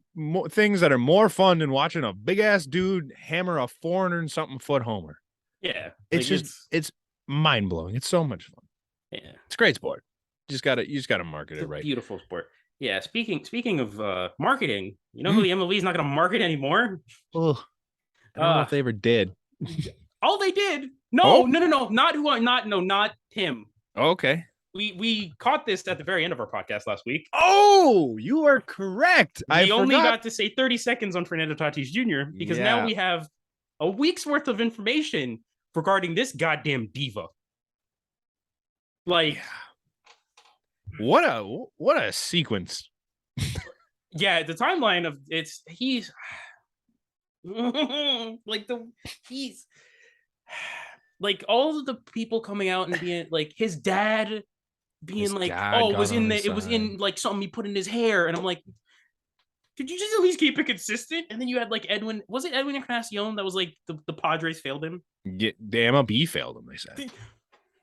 things that are more fun than watching a big ass dude hammer a 400 and something foot homer. Yeah, It's mind blowing. It's so much fun. Yeah, it's a great sport. You just gotta market it right. Beautiful sport. Yeah. Speaking of marketing, you know who the MLB is not going to market anymore? Oh, I don't know if they ever did. Oh, they did. No, not him. Okay. We caught this at the very end of our podcast last week. Oh, you are correct. We only got to say 30 seconds on Fernando Tatis Jr. because now we have a week's worth of information regarding this goddamn diva. Like, what a sequence. Yeah, the timeline of he's like all of the people coming out and being like his dad being his like, oh, it was in like something he put in his hair, and I'm like, could you just at least keep it consistent? And then you had like Edwin Encarnacion that was like the Padres failed him. Yeah, the MLB failed him, they said.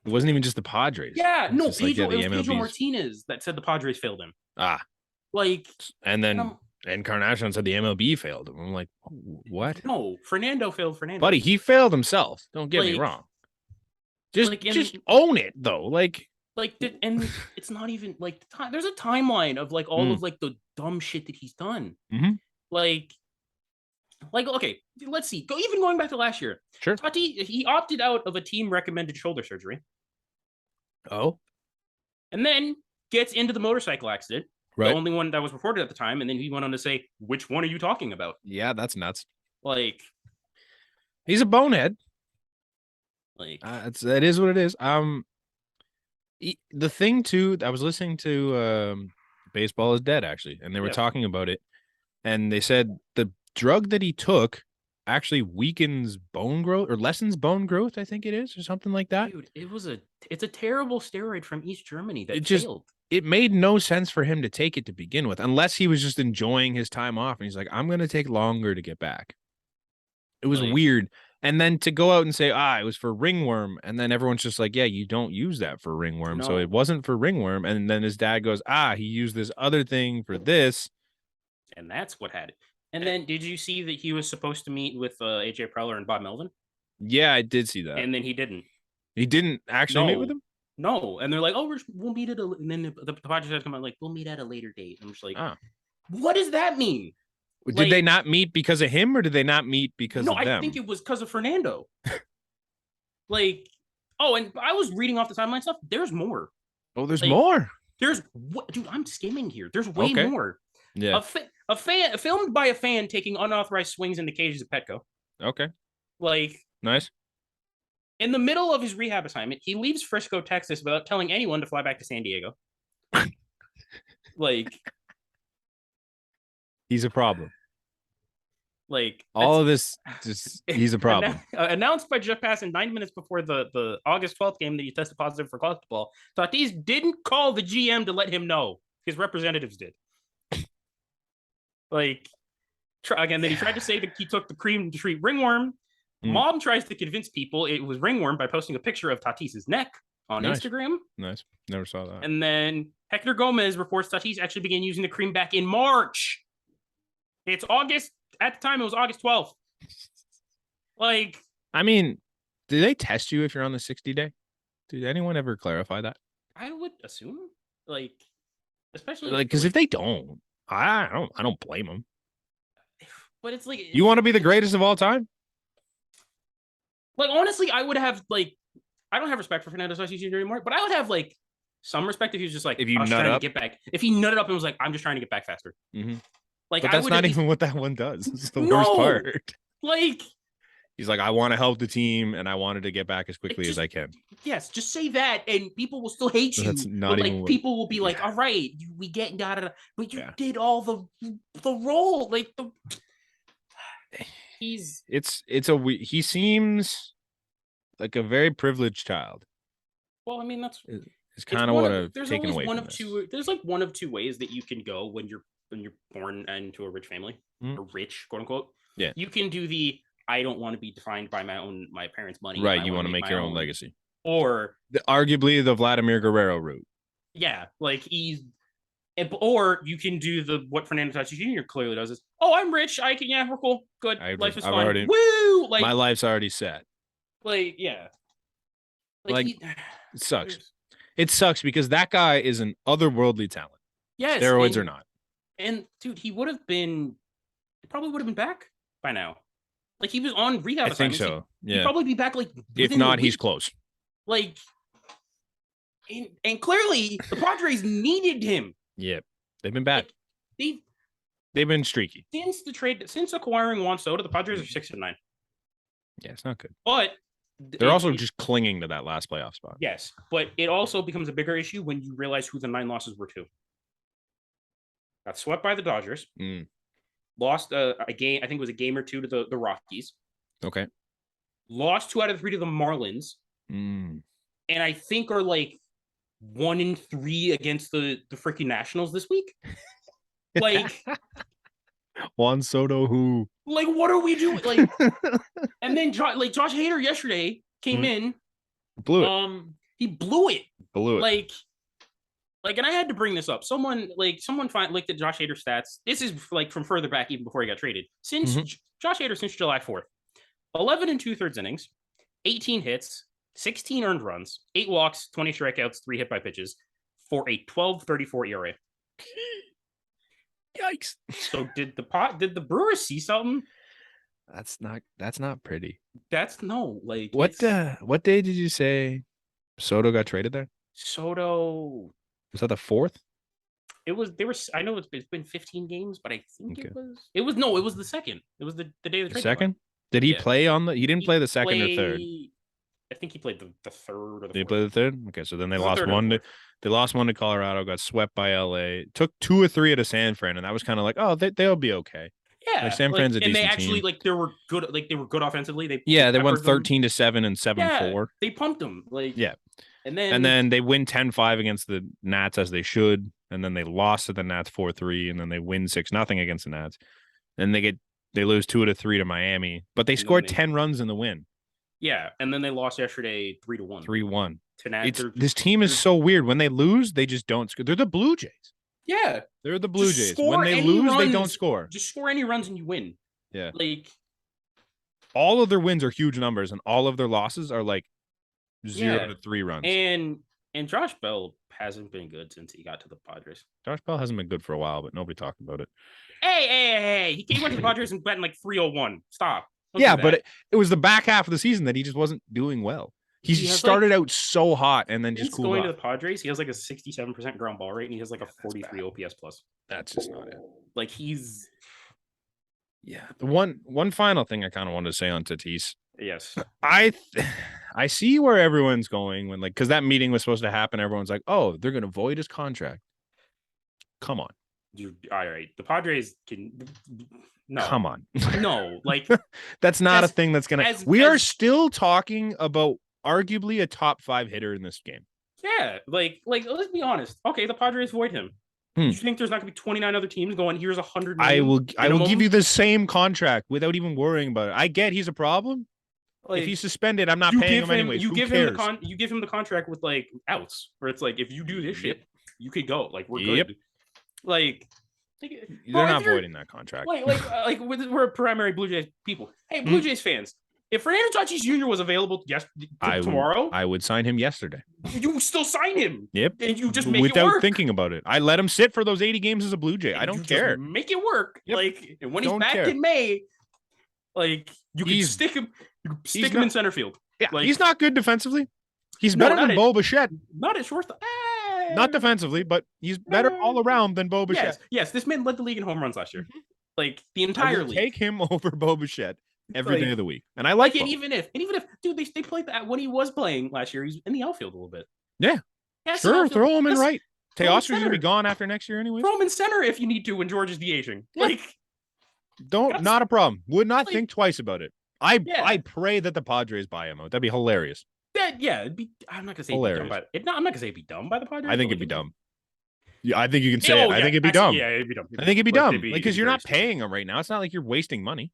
It wasn't even just the Padres. Yeah, no, Pedro, it was Pedro Martinez that said the Padres failed him. Like, and then Encarnacion said the MLB failed him. I'm like, what? No, Fernando failed Fernando. Buddy, he failed himself. Don't get me wrong. Just own it though. And it's not even like there's a timeline of like all of like the dumb shit that he's done. Mm-hmm. Like okay, let's see. Going back to last year. Sure. Tatis, he opted out of a team recommended shoulder surgery. Oh. And then gets into the motorcycle accident. Right. The only one that was reported at the time, and then he went on to say, "Which one are you talking about?" Yeah, that's nuts. Like, he's a bonehead. Like, it is what it is. The thing too, I was listening to Baseball is Dead actually, and they were talking about it, and they said the drug that he took actually weakens bone growth or lessens bone growth. I think it is, or something like that. Dude, it's a terrible steroid from East Germany that failed. It made no sense for him to take it to begin with, unless he was just enjoying his time off and he's like, I'm going to take longer to get back. It was weird. And then to go out and say, it was for ringworm. And then everyone's just like, yeah, you don't use that for ringworm. No. So it wasn't for ringworm. And then his dad goes, he used this other thing for this. And that's what had it. And then did you see that he was supposed to meet with AJ Preller and Bob Melvin? Yeah, I did see that. And then he didn't. He didn't actually meet with him? No, and they're like, "Oh, we'll meet at a." And then the Padres had come out like, "We'll meet at a later date." And I'm just like, "What does that mean?" Did they not meet because of him, or did they not meet because of them? No, I think it was because of Fernando. And I was reading off the timeline stuff. There's more. Oh, there's more. Dude, I'm skimming here. There's way more. Yeah, a fan filmed by a fan taking unauthorized swings in the cages of Petco. Okay, nice. In the middle of his rehab assignment, he leaves Frisco, Texas, without telling anyone to fly back to San Diego. He's a problem. All of this, he's a problem. Announced by Jeff Passan 9 minutes before the August 12th game that he tested positive for college football, Tatis didn't call the GM to let him know. His representatives did. Then he tried to say that he took the cream to treat ringworm. Mom tries to convince people it was ringworm by posting a picture of Tatis's neck on Instagram. Nice. Never saw that. And then Hector Gomez reports Tatis actually began using the cream back in March. It's August. At the time, it was August 12th. I mean, do they test you if you're on the 60-day? Did anyone ever clarify that? I would assume. Especially because if they don't, I don't blame them. But it's you want to be the greatest of all time? Honestly, I would have I don't have respect for Fernando Tatis Jr. anymore, but I would have some respect if he was just if you nut up, to get back. If he nutted up and was like, I'm just trying to get back faster. Mm-hmm. But that's not even what that one does. It's the worst part. He's like, I want to help the team and I wanted to get back as quickly as I can. Yes, just say that and people will still hate you. That's not even people will be like, all right, we get da. But you did all the role. He seems like a very privileged child. Well, I mean, it's kind of what I've taken away from this. There's one of two ways that you can go when you're when you're born into a rich family, Mm. or rich, quote unquote. Yeah. You can do the I don't want to be defined by my parents' money. Right. I You want to wanna make your own legacy. Or Arguably the Vladimir Guerrero route. yeah, like or you can do what Fernando Tatis Jr. clearly does is, oh, I'm rich. I can, we're cool. Good. Life is fun. Woo! Like, my life's already set. Like, yeah. Like it sucks. It sucks because that guy is an otherworldly talent. Yes. Steroids or not. And dude, he probably would have been back by now. Like he was on rehab assignments. I think so. Yeah. He'd probably be back like if not, he's close. Like and clearly the Padres needed him. Yeah. They've been bad. Like, they've been streaky. Since acquiring Juan Soto, the Padres are 6-9. Yeah, it's not good. But they're also just clinging to that last playoff spot. Yes, but it also becomes a bigger issue when you realize who the 9 losses were to. Got swept by the Dodgers. Lost a game. I think it was a game or two to the Rockies. Okay. Lost 2 out of 3 to the Marlins. And I think are like 1-3 against the freaking Nationals this week. Like Juan Soto, who? Like, what are we doing? Like, and then Josh Hader yesterday came in. Blew it. He blew it. Like, and I had to bring this up. Someone looked at Josh Hader's stats. This is like from further back, even before he got traded. Since Josh Hader, since July 4th, 11 2/3 innings, 18 hits, 16 earned runs, 8 walks, 20 strikeouts, 3 hit by pitches, for a 12.34 ERA. Yikes! So did the Brewers see something? That's not pretty. What day did you say Soto got traded there? Soto was that the 4th? I know it's been 15 games, but I think it was the 2nd. It was the day of the trade. Second? Did he play he didn't play the 2nd or 3rd? I think he played the 3rd or the 4th. Did he play the 3rd? Okay, so then they lost one. They lost one to Colorado, got swept by LA, took 2 or 3 at a San Fran, and that was kind of like, oh, they'll be okay. Yeah, like San Fran's a decent team. And they actually team. They were good. Like they were good offensively. They won 13-7 and 7-4. They pumped them. And then they win 10-5 against the Nats as they should, and then they lost to the Nats 4-3, and then they win 6-0 against the Nats. Then they lose 2 out of 3 to Miami, but they scored 10 runs in the win. Yeah, and then they lost yesterday 3-1. 3-1. To Nats. This team is so weird. When they lose, they just don't score. They're the Blue Jays. Yeah, they're the Blue Jays. When they lose, they don't score. Just score any runs and you win. Yeah, like all of their wins are huge numbers, and all of their losses are like 0 to 3 runs. And Josh Bell hasn't been good since he got to the Padres. Josh Bell hasn't been good for a while, but nobody talked about it. Hey! He came to the Padres and batting like 301. Stop. But it was the back half of the season that he just wasn't doing well. He started out so hot and then just cooled off. Going to the Padres, he has like a 67% ground ball rate and he has like a 43 OPS plus. That's just not it. Like he's the one final thing I kind of wanted to say on Tatis. Yes. I see where everyone's going when because that meeting was supposed to happen. Everyone's like, oh, they're going to void his contract. Come on. All right. The Padres can no. Come on. No, that's not a thing that's going to. We are still talking about arguably a top 5 hitter in this game. Yeah, let's be honest. Okay, the Padres void him. Do you think there's not going to be 29 other teams going? Here's 100 million. I will give you the same contract without even worrying about it. I get he's a problem. If he's suspended, I'm not paying him anyways. You give him the contract with outs, where it's like if you do this shit, you could go. We're good. They're not voiding that contract. We're primary Blue Jays people. Hey, Blue Jays fans. If Fernando Tatis Jr. was available tomorrow, I would sign him yesterday. You still sign him. Yep. And you just make it work. Without thinking about it. I let him sit for those 80 games as a Blue Jay. I don't care. Make it work. Yep. And when he's back in May, you can stick him in center field. Yeah, he's not good defensively. He's better than Bo Bichette. Not at shortstop. Not defensively, but he's better all around than Bo Bichette. Yes, this man led the league in home runs last year. The entire league. Take him over Bo Bichette every day of the week. And I like it. Even if dude, they played that when he was playing last year, he's in the outfield a little bit. Yeah. Sure, throw him in right. Teoscar's gonna be gone after next year anyway. Throw him in center if you need to when George is DHing. Yeah. Not a problem. Would not think twice about it. I pray that the Padres buy him out. That'd be hilarious. It'd be. I'm not gonna say hilarious. I'm not gonna say it'd be dumb by the Padres. I think it'd be dumb. Yeah, I think you can say it. I think it'd be dumb. Yeah, it'd be dumb. I think it'd be dumb. Because you're not paying him right now. It's not like you're wasting money.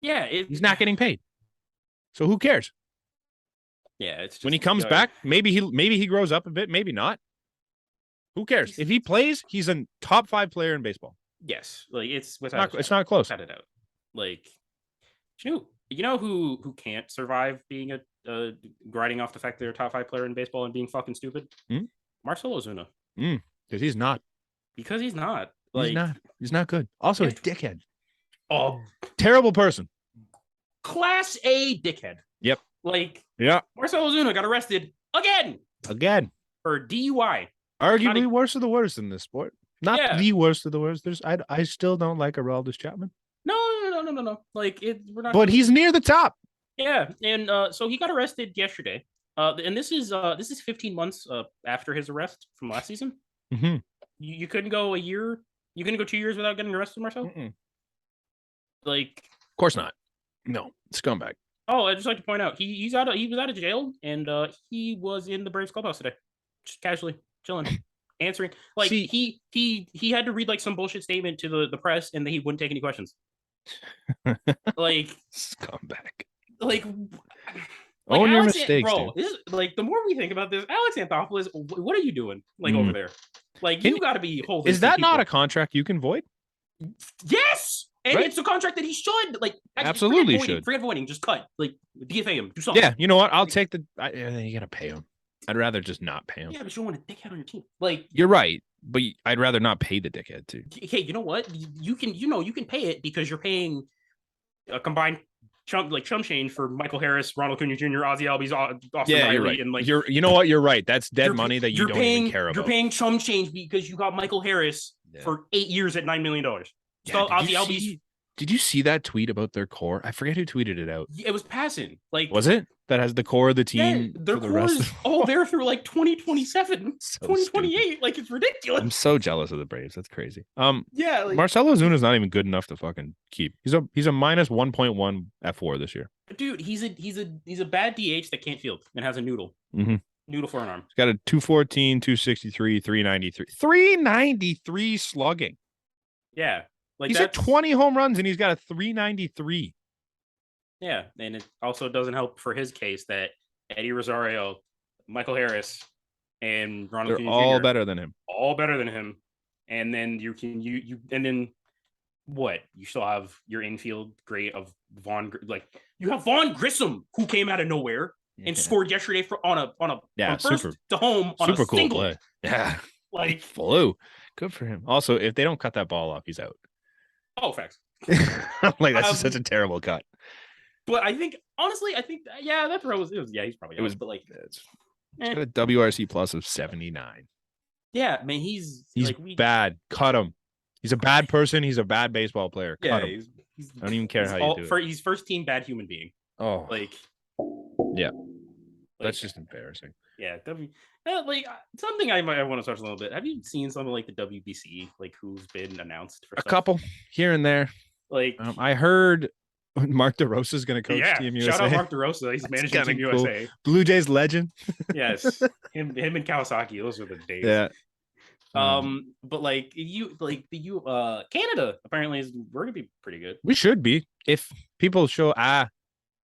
Yeah, he's not getting paid. So who cares? Yeah, it's just, when he comes back, maybe he grows up a bit, maybe not. Who cares? If he plays, he's a top 5 player in baseball. Yes, like it's not close. Cut it out. Like, you know who can't survive being a grinding off the fact they're a top 5 player in baseball and being fucking stupid? Marcell Ozuna. Because he's not. Because he's not. Like, he's not good. Also, a dickhead. Oh, terrible person. Class A dickhead. Yep. Like, yeah. Marcell Ozuna got arrested again for DUI. Arguably worse of the worst in this sport. Not the worst of the worst. I still don't like Aroldis Chapman. No. Like, we're not. But he's near the top. Yeah, and so he got arrested yesterday. And this is 15 months after his arrest from last season. Mm-hmm. You couldn't go a year. You couldn't go 2 years without getting arrested, Marcel. Like, of course not. No, scumbag. Oh, I'd just like to point out he was out of jail, and he was in the Braves clubhouse today, just casually chilling, answering. Like, he had to read like some bullshit statement to the press, and then he wouldn't take any questions. Like, scumbag. Like own your mistakes, bro. Like, the more we think about this, Alex Anthopoulos, what are you doing? Like, over there? Like, you got to be holding. Is that not a contract you can void? Yes. And it's a contract that he should, like, absolutely should. Forget voiding, just cut. Like, DFA him, do something. Yeah, you know what? I'll take you gotta pay him. I'd rather just not pay him. Yeah, but you don't want a dickhead on your team. Like, you're right, but I'd rather not pay the dickhead too. Okay, you know what? You can pay it because you're paying a combined chump change for Michael Harris, Ronald Acuna Jr., Ozzie Albies, Austin Riley, you're right. And like, you know what? You're right. That's dead money that you don't even care about. You're paying chump change because you got Michael Harris for 8 years at $9 million. Did you see that tweet about their core? I forget who tweeted it out. It was passing. Like, was it? That has the core of the team. Yeah, their core is all there through like 2027, 2028. Stupid. Like, it's ridiculous. I'm so jealous of the Braves. That's crazy. Yeah, like, Marcell Ozuna is not even good enough to fucking keep. He's a minus 1.1 F4 this year. Dude, he's a bad DH that can't field and has a noodle. Noodle for an arm. He's got a 214, 263, 393. 393 slugging. Yeah. Like, he's at 20 home runs and he's got a 393. Yeah, and it also doesn't help for his case that Eddie Rosario, Michael Harris, and Ronald They're all better than him. All better than him. And then you what? You still have your infield great of Vaughn. Like, you have Vaughn Grissom, who came out of nowhere and scored yesterday on a first to home on super a cool single play. Yeah, like, flew. Good for him. Also, if they don't cut that ball off, he's out. Oh, facts. Like, that's just such a terrible cut. But honestly, that throw was he's probably out. But like, he's got a WRC plus of 79. Yeah, man, he's like, bad. Cut him. He's a bad person. He's a bad baseball player. Cut him. I don't even care how you do it. He's first team bad human being. Oh, like, yeah, that's just embarrassing. Yeah, like, something I want to touch a little bit. Have you seen something like the WBC, like, who's been announced for a couple here and there? Like, I heard Mark DeRosa is going to coach Team USA. Shout out Mark DeRosa. He's managing Team USA. Blue Jays legend. Yes, him and Kawasaki. Those were the days. Yeah. But like, Canada apparently we're gonna be pretty good. We should be if people show.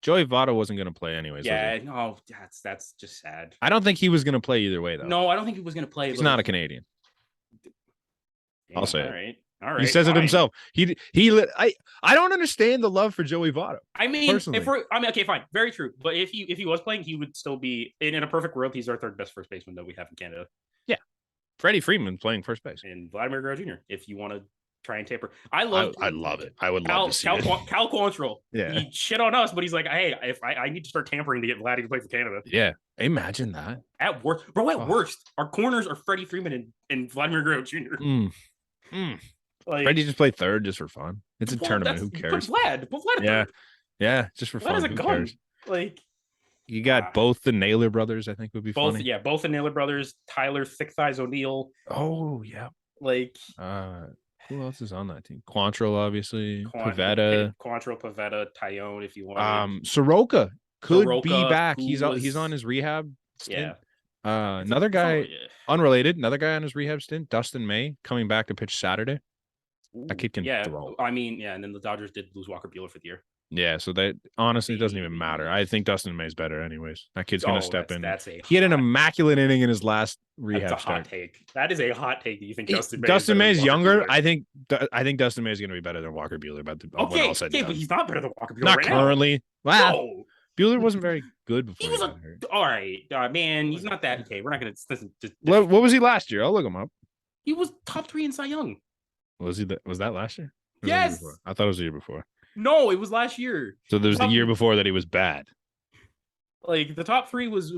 Joey Votto wasn't going to play anyways. Yeah, no, that's just sad. I don't think he was going to play either way, though. No, I don't think he was going to play. He's not a Canadian. Yeah, I'll say it. All right. He says it himself. I don't understand the love for Joey Votto. I mean, okay, fine, very true. But if he was playing, he would still be in a perfect world. He's our third best first baseman that we have in Canada. Yeah, Freddie Freeman playing first base, and Vladimir Guerrero Jr. If you want to try and taper, I love it. I would love to see it. Cal Quantrill. Yeah, he shit on us, but he's like, hey, if I need to start tampering to get Vladdy to play for Canada. Yeah, imagine that. At worst, our corners are Freddie Freeman and Vladimir Guerrero Jr. Like, Freddie just played third just for fun. It's a tournament. Who cares? Put Vlad yeah, yeah, just for fun. Who cares? Like, you got both the Naylor brothers. I think would be funny. Yeah, both the Naylor brothers. Tyler Thick Thighs O'Neill. Oh yeah. Like, who else is on that team? Quantrill, obviously. Pavetta. Tyone, if you want. Soroka could be back. He's on his rehab stint. Yeah. Another guy. Unrelated, another guy on his rehab stint, Dustin May, coming back to pitch Saturday. That kid can throw. I mean, yeah, and then the Dodgers did lose Walker Buehler for the year. Yeah, so that honestly doesn't even matter. I think Dustin May's better anyways. That kid's gonna step in. He had an immaculate inning in his last rehab That's a hot take. That is a hot take. Do you think Dustin May's younger? I think Dustin May's gonna be better than Walker Buehler. But but he's not better than Walker Buehler. Not right currently. Now. Wow. No. Buehler wasn't very good before. He was all right, man. He's not that okay. We're not gonna listen. What was he last year? I'll look him up. He was top 3 in Cy Young. Was he? Was that last year? Yes. I thought it was the year before. No, it was last year. So there's the year before that he was bad. Like the top 3 was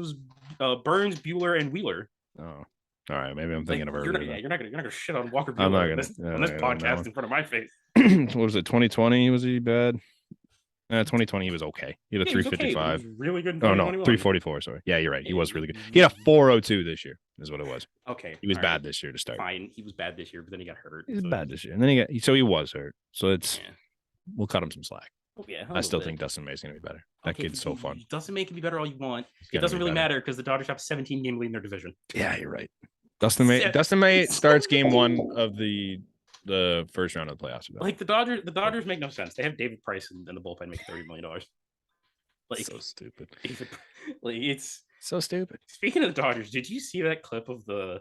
Burns, Buehler, and Wheeler. Oh, all right. Maybe I'm thinking of earlier. You're not gonna shit on Walker Buehler I'm not on this podcast in front of my face. What was it? 2020? Was he bad? 2020, he was okay. He had a 355. He was really good. Oh no, 344. Sorry. Yeah, you're right. He was really good. He had a 402 this year. Is what it was. Okay. He was bad this year to start. Fine. He was bad this year, but then he got hurt. He was bad this year, and then he was hurt. So we'll cut him some slack. Yeah, I still think Dustin May's gonna be better. That kid's so fun. Dustin May can be better all you want. It doesn't really matter because the Dodgers have 17-game lead in their division. Yeah, you're right. Dustin May starts game 1 of the first round of the playoffs. Like the Dodgers make no sense. They have David Price in the bullpen making $30 million. Like so stupid. Like it's so stupid. Speaking of the Dodgers, did you see that clip of the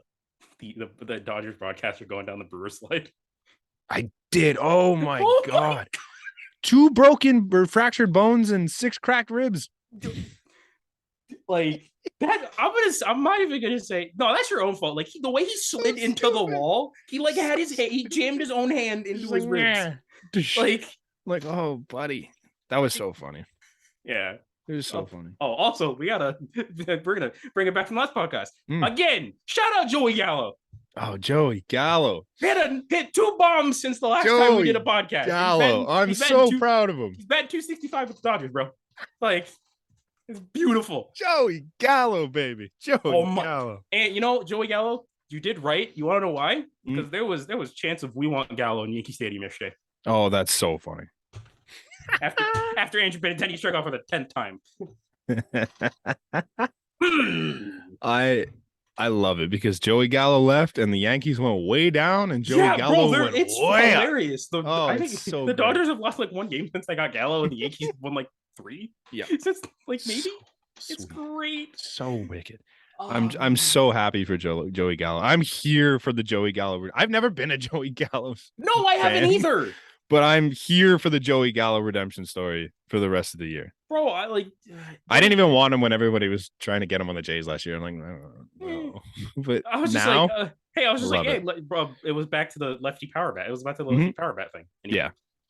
Dodgers broadcaster going down the Brewers slide? I did. Oh my god. 2 broken or fractured bones and 6 cracked ribs. Like that, I'm not even gonna say no. That's your own fault. Like the way he slid into the wall, he like had he jammed his own hand into his ribs. Like oh, buddy, that was so funny. Yeah, it was so funny. Oh, also we're gonna bring it back from last podcast again. Shout out Joey Gallo. Oh, Joey Gallo hit 2 bombs since the last time we did a podcast. Gallo, I'm so proud of him. He's batting 265 with the Dodgers, bro. Like. It's beautiful. Joey Gallo, baby. Gallo. And Joey Gallo, you did right. You want to know why? Because there was chance of we want Gallo in Yankee Stadium yesterday. Oh, that's so funny. After Andrew Benintendi struck off for the 10th time. I love it because Joey Gallo left and the Yankees went way down and Joey Gallo went it's way hilarious. I think so the Dodgers have lost like 1 game since they got Gallo and the Yankees won like 3. Yeah. Since like maybe. It's great. So wicked. I'm so happy for Joey Gallo. I'm here for the Joey Gallo. I've never been a Joey Gallo. No, I haven't either. But I'm here for the Joey Gallo redemption story for the rest of the year. Bro, I didn't even want him when everybody was trying to get him on the Jays last year. I'm like, no. But I was now, just like, bro, it was back to the lefty power bat. It was back to the lefty power bat thing. And he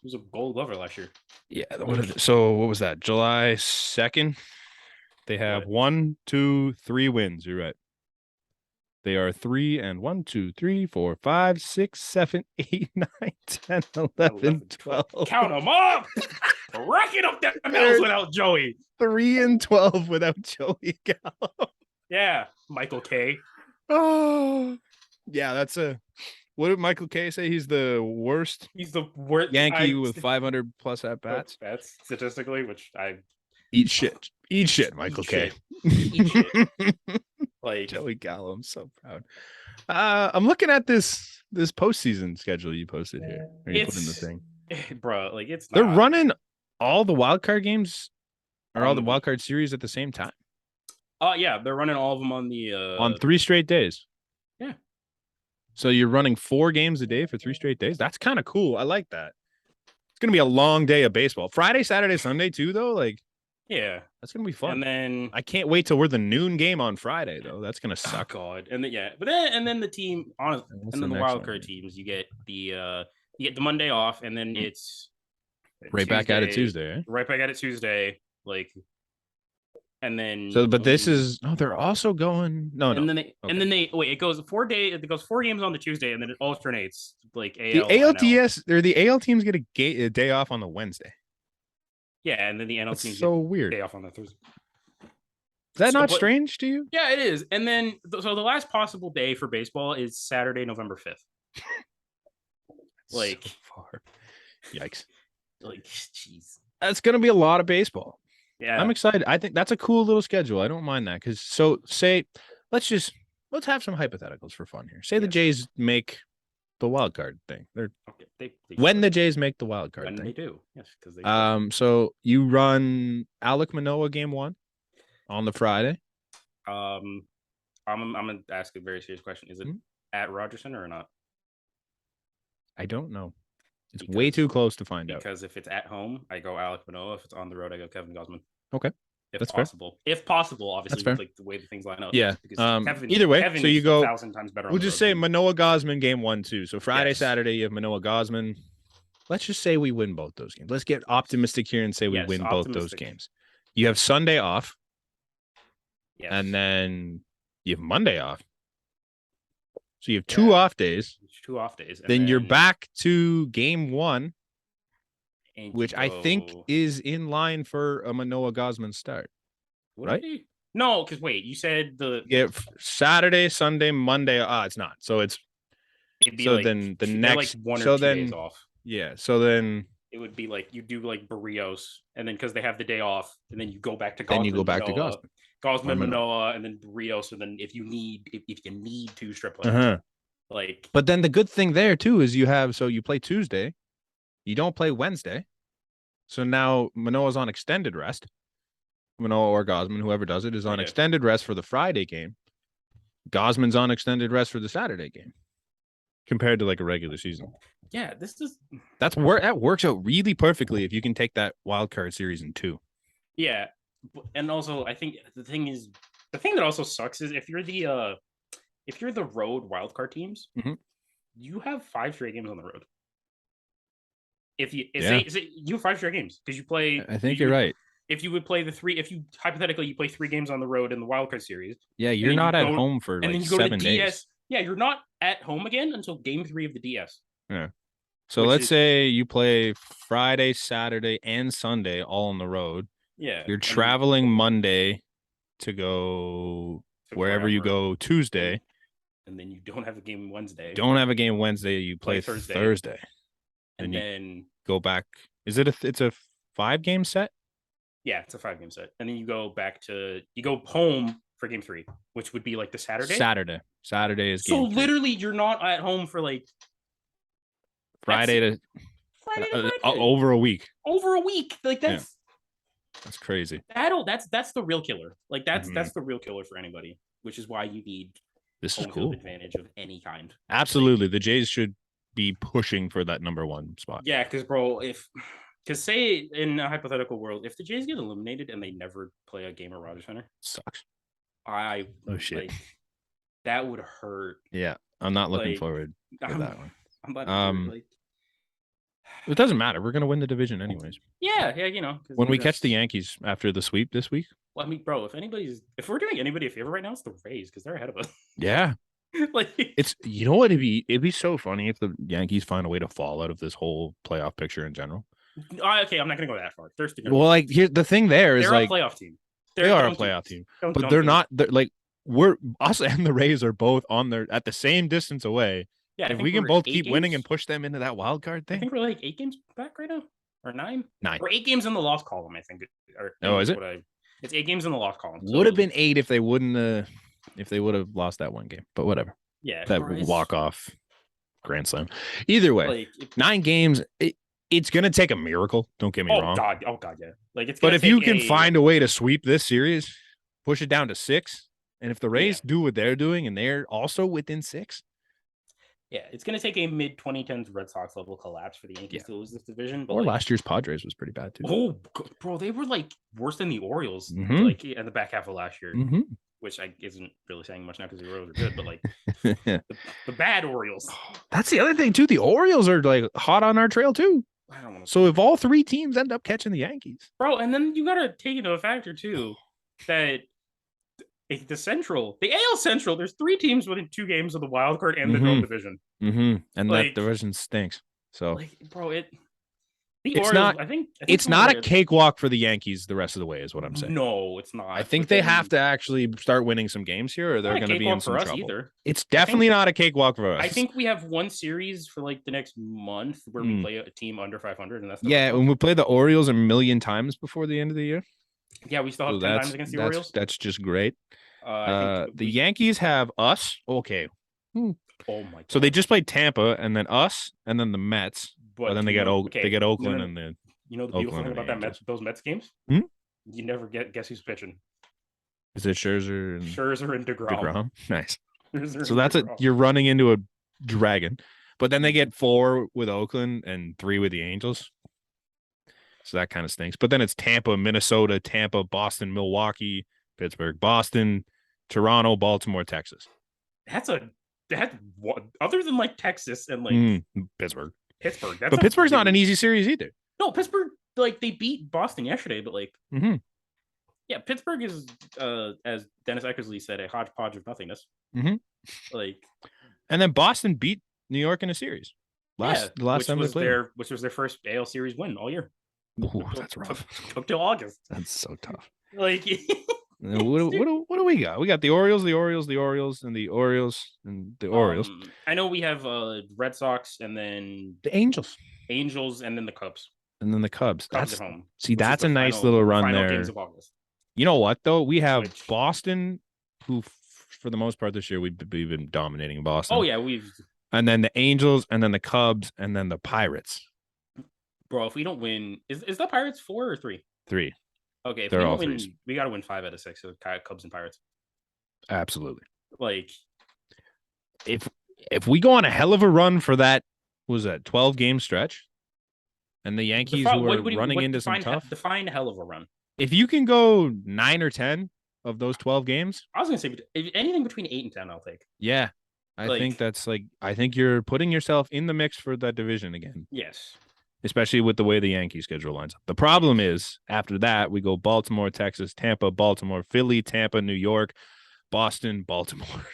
was a Gold Glover last year. Yeah. So what was that? July 2nd? They have 1, 2, 3 wins. You're right. They are 3 and 1, 2, 3, 4, 5, 6, 7, 8, 9, 10, 11, 12. Count them up. Racking up that medals without Joey. 3 and 12 without Joey Gallo. Yeah, Michael K. Oh, yeah. What did Michael K say? He's the worst. He's the worst Yankee with 500 plus at bats. That's statistically, which I eat shit, Michael K. Eat shit. Like Joey Gallo, I'm so proud. I'm looking at this postseason schedule you posted here. You put in the thing, bro. Like they're running all the wild card games or all the wild card series at the same time. Yeah, they're running all of them on the on 3 straight days. Yeah. So you're running 4 games a day for 3 straight days. That's kind of cool. I like that. It's gonna be a long day of baseball. Friday, Saturday, Sunday too, though. Like. Yeah, that's gonna be fun. And then I can't wait till we're the noon game on Friday, though. That's gonna suck. Oh God, and then the team, honestly, and then the wild card teams, you get the Monday off, and then it's right back at it Tuesday. Right back at it Tuesday, like, and then but this is they're also going and then they wait. It goes 4 days. It goes 4 games on the Tuesday, and then it alternates like AL. The ALTS or the AL teams get a day off on the Wednesday. Yeah, and then the NL team so weird. Day off on the Thursday. Is that not strange to you? Yeah, it is. And then so the last possible day for baseball is Saturday, November 5th. Like so far. Yikes. Like jeez. That's gonna be a lot of baseball. Yeah. I'm excited. I think that's a cool little schedule. I don't mind that. Let's let's have some hypotheticals for fun here. Say the Yes. Jays make the wild card thing. Okay. They When should. the Jays make the wild card When thing. they do, yes, because they should. So you run Alek Manoah game 1 on the Friday. I'm gonna ask a very serious question. Is it at Rogers Center or not? I don't know. It's way too close to find out. Because if it's at home, I go Alek Manoah. If it's on the road, I go Kevin Gausman. Okay. If That's possible. fair. If possible, obviously, That's fair. with like the way the things line up. Yeah. Kevin, Either way, Kevin so you go 1,000 times better. We'll just say Manoah Gausman game 1, 2. So Friday, Yes. Saturday, you have Manoah Gausman. Let's just say we win both those games. Let's get optimistic here and say we win both those games. You have Sunday off. Yes. And then you have Monday off. So you have 2 off days. 2 off days. And then you're back to game 1, which I think go... is in line for a Manoah Gausman start. Right? No, because wait, you said Saturday, Sunday, Monday. It's not. So it's so like, then the next like 1 or 2 days off. Yeah. So then it would be like you do like Barrios, and then because they have the day off, and then you go back to Gausman. Then you go back to Gausman, Manoah, and then Barrios, and then if you need to strip like like. But then the good thing there too is you play Tuesday, you don't play Wednesday, so now Manoah's on extended rest. Manoah or Gausman, whoever does it, is on extended rest for the Friday game. Gausman's on extended rest for the Saturday game, compared to like a regular season. Yeah, that works out really perfectly if you can take that wild card series in 2. Yeah, and also I think the thing that also sucks is if you're the road wild card teams, you have 5 straight games on the road. You have 5 straight games because you play. I think you're right. If you would play if you hypothetically you play 3 games on the road in the wild card series. Yeah, you're not at home for like 7 days. Yeah, you're not at home again until game 3 of the DS. Yeah. So let's say you play Friday, Saturday, and Sunday all on the road. Yeah. You're traveling Monday to go wherever you go Tuesday. And then you don't have a game Wednesday. You play Thursday. And then you go back. Is it it's a 5-game set? Yeah, it's a 5-game set. And then you go home for game 3, which would be like the Saturday. Saturday is game 3. Literally you're not at home for like Friday to over a week. Like that's crazy. That's the real killer. Like that's the real killer for anybody, which is why you need this is cool advantage of any kind. Absolutely. The Jays should be pushing for that number 1 spot. Yeah, because say in a hypothetical world, if the Jays get eliminated and they never play a game at Rogers Center, sucks. Shit. That would hurt. Yeah, I'm not looking forward to that one. I'm it doesn't matter. We're gonna win the division anyways. Yeah, when we catch the Yankees after the sweep this week. Well, I mean, bro, if we're doing anybody a favor right now, it's the Rays because they're ahead of us. Yeah. Like it's what it'd be so funny if the Yankees find a way to fall out of this whole playoff picture in general. Okay, I'm not gonna go that far. Well, like here's the thing: they're a playoff team. They are a playoff team, but they're not. Like we're us and the Rays are both at the same distance away. Yeah, if we can both keep winning and push them into that wild card thing, I think we're like 8 games back right now, or 9. 9. Or 8 games in the loss column. I think. Is it? It's 8 games in the loss column. Would have been 8 if they wouldn't. If they would have lost that one game, but whatever. Yeah, that walk-off grand slam. Either way, 9 games. It's gonna take a miracle. Don't get me wrong. Oh god, yeah. Like it's. But if you can find a way to sweep this series, push it down to 6, and if the Rays do what they're doing and they're also within 6, it's gonna take a mid 2010s Red Sox level collapse for the Yankees to lose this division. But or last year's Padres was pretty bad too. Oh, bro, they were like worse than the Orioles, like in the back half of last year. Which isn't really saying much now because the Orioles are good, but like the bad Orioles. That's the other thing too. The Orioles are like hot on our trail too. So if all 3 teams end up catching the Yankees, bro, and then you gotta take into a factor too that the AL Central, there's 3 teams within 2 games of the wild card and the home division, and that division stinks. So, bro, it's Orioles, not. I think it's not a cakewalk for the Yankees the rest of the way, is what I'm saying. No, it's not. I think they have to actually start winning some games here, or they're going to be in some trouble. Either. It's definitely not a cakewalk for us. I think we have one series for like the next month where we play a team under 500, and that's when we play the Orioles a million times before the end of the year. Yeah, we still have 10 times against the Orioles. That's just great. I think The Yankees have us. Okay. Oh my god. So they just played Tampa and then us and then the Mets. But then they get Oakland and then you know the beautiful Oakland thing and the about Angels. those Mets games? Hmm? You never guess who's pitching. Is it Scherzer and Scherzer and DeGrom. DeGrom? Nice. Scherzer So and that's DeGrom. you're running into a dragon. But then they get 4 with Oakland and 3 with the Angels. So that kind of stinks. But then it's Tampa, Minnesota, Tampa, Boston, Milwaukee, Pittsburgh, Boston, Toronto, Baltimore, Texas. That's what other than like Texas and like Pittsburgh. That's but Pittsburgh's not an easy series either. No, Pittsburgh, like they beat Boston yesterday, but like yeah, Pittsburgh is as Dennis Eckersley said, a hodgepodge of nothingness. Like, and then Boston beat New York in a series. The last time they played, which was their first AL series win all year. Ooh, that's rough. Took till August. That's so tough. Like, what do we got? We got the Orioles, and the Orioles. I know we have Red Sox and then the Angels, and then the Cubs. And then the Cubs. That's at home. That's a nice little run there. Games of August. You know what though? We have Boston, who for the most part this year we've been dominating Boston. Oh yeah, and then the Angels, and then the Cubs, and then the Pirates. Bro, if we don't win, is the Pirates 4 or 3? 3. Okay, if they're we all don't win, 3s. We got to win 5 out of 6. So Cubs and Pirates. Absolutely. Like, if we go on a hell of a run for that, was that 12-game stretch, and the Yankees who are running into some tough. Define hell of a run. If you can go 9 or 10 of those 12 games, I was gonna say anything between 8 and 10, I'll take. Yeah, I think that's I think you're putting yourself in the mix for that division again. Yes. Especially with the way the Yankee schedule lines up. The problem is after that we go Baltimore, Texas, Tampa, Baltimore, Philly, Tampa, New York, Boston, Baltimore.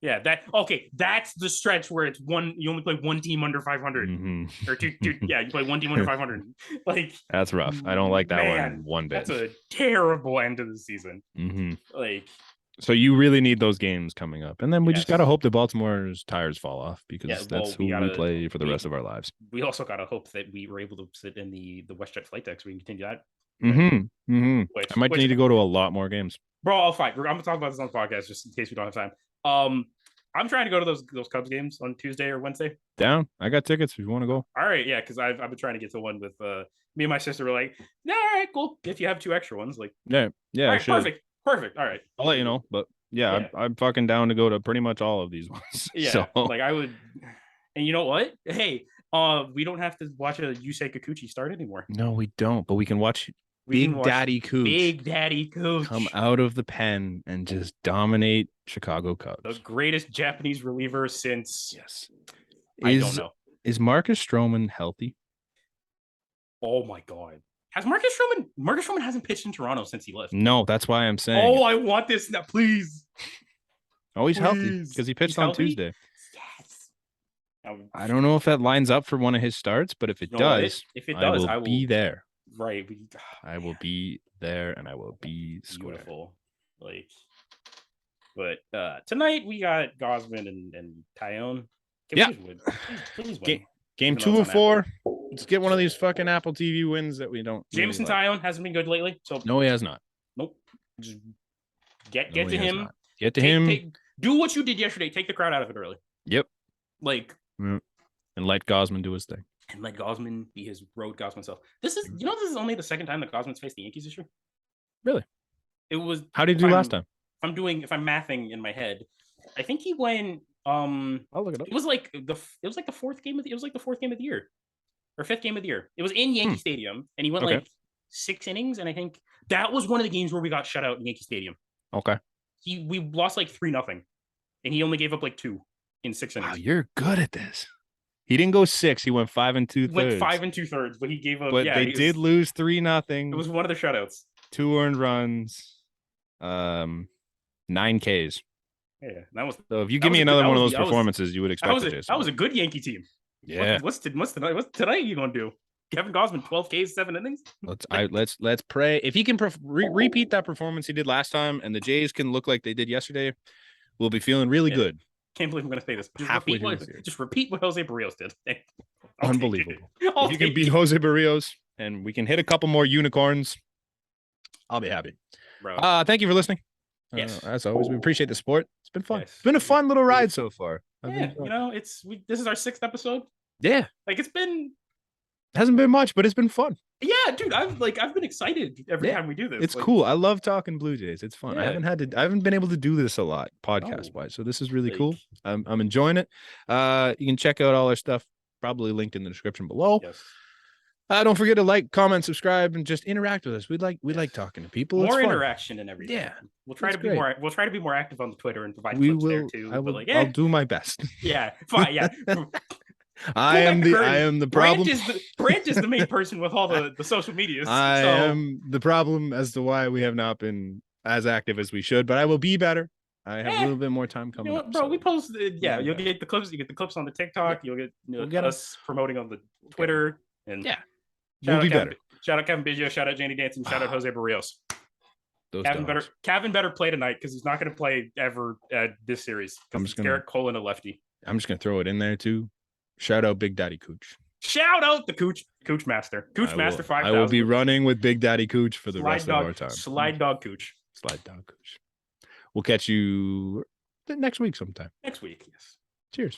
Yeah, that's the stretch where it's you only play one team under 500 or two. Yeah, you play one team under 500. Like, that's rough. I don't like that one bit. That's a terrible end to the season. Like, so you really need those games coming up, and then we just gotta hope that Baltimore's tires fall off because that's who we play for the rest of our lives. We also gotta hope that we were able to sit in the WestJet flight deck so we can continue that. I might need to go to a lot more games, bro. I'll fight. I'm gonna talk about this on the podcast just in case we don't have time. I'm trying to go to those Cubs games on Tuesday or Wednesday. Down. I got tickets if you want to go. All right, yeah, because I've been trying to get to one with me and my sister were like, all right, cool. If you have 2 extra ones, like yeah, all right, perfect. All right, I'll let you know. But yeah. I'm fucking down to go to pretty much all of these ones. Yeah, so. Like I would. And you know what? Hey, we don't have to watch a Yusei Kikuchi start anymore. No, we don't. But we can watch Big Daddy KUCH come out of the pen and just dominate Chicago Cubs. The greatest Japanese reliever since I don't know. Is Marcus Stroman healthy? Oh my god. Has Marcus Stroman hasn't pitched in Toronto since he left. No, that's why I'm saying. Oh, I want this now, please. Oh, he's healthy because he pitched on Tuesday. Yes. I don't know if that lines up for one of his starts, but if it does, I will be there. Right. I will be there and I will be square. Beautiful. Like, but tonight we got Gausman and Tyone. Please win. Game 2 of 4. Let's get one of these fucking Apple TV wins that we don't. Jameson Tyone hasn't been good lately. So no, he has not. Nope. Just get to him. Get to him. Do what you did yesterday. Take the crowd out of it early. Yep. Like, and let Gausman do his thing. And let Gausman be his road Gausman self. This is only the second time that Gausman's faced the Yankees this year. Really? It was. How did he do last time? If I'm mathing in my head, I think he went. I'll look it up. It was like the 4th game of the. It was like the 4th game of the year, or 5th game of the year. It was in Yankee Stadium, and he went like 6 innings, and I think that was one of the games where we got shut out in Yankee Stadium. Okay. We lost like 3-0, and he only gave up like 2 in 6 innings. Wow, you're good at this. He didn't go 6. He went 5 2/3. Went 5 2/3, but he gave up. But they did lose 3-0. It was one of the shutouts. 2 earned runs, 9 Ks. Yeah, that was. So if you give me another one of those performances, you would expect it. That was a good Yankee team. Yeah. What's tonight you gonna do? Kevin Gausman, 12 Ks, 7 innings. Let's pray if he can repeat that performance he did last time, and the Jays can look like they did yesterday. We'll be feeling really good. Can't believe I'm gonna say this. Just repeat what Jose Barrios did. Unbelievable. If you can beat Jose Barrios and we can hit a couple more unicorns, I'll be happy. Bro. Thank you for listening. Yes. As always, we appreciate the support. It's been fun. Yes. It's been a fun little ride so far. Yeah, this is our 6th episode. Yeah. Like, Hasn't been much, but it's been fun. Yeah, dude, I've been excited every time we do this. It's cool. I love talking Blue Jays. It's fun. Yeah. I haven't been able to do this a lot podcast wise. So this is really cool. I'm enjoying it. You can check out all our stuff, probably linked in the description below. Yes. Don't forget to like, comment, subscribe, and just interact with us. We like talking to people. More interaction and everything. Yeah. We'll try to be more active on the Twitter and provide We clips will, there too. I'll do my best. Yeah. Fine. Yeah. I am the problem. Brant is the main person with all the social medias. I am the problem as to why we have not been as active as we should, but I will be better. I have a little bit more time coming up. Bro, we post you'll get the clips. You get the clips on the TikTok. You'll get us promoting on the Twitter. And we'll be better. Shout out Kevin Biggio. Shout out Jenny Danson. Shout out Jose Barrios. Kevin better play tonight because he's not going to play ever this series. I'm just Garrett Cole and a lefty. I'm just going to throw it in there too. Shout out Big Daddy KUCH. Shout out the KUCH Master. KUCH Master 5000. I will be running with Big Daddy KUCH for the rest of our time. Slide Dog KUCH. Slide Dog KUCH. We'll catch you next week sometime. Next week, yes. Cheers.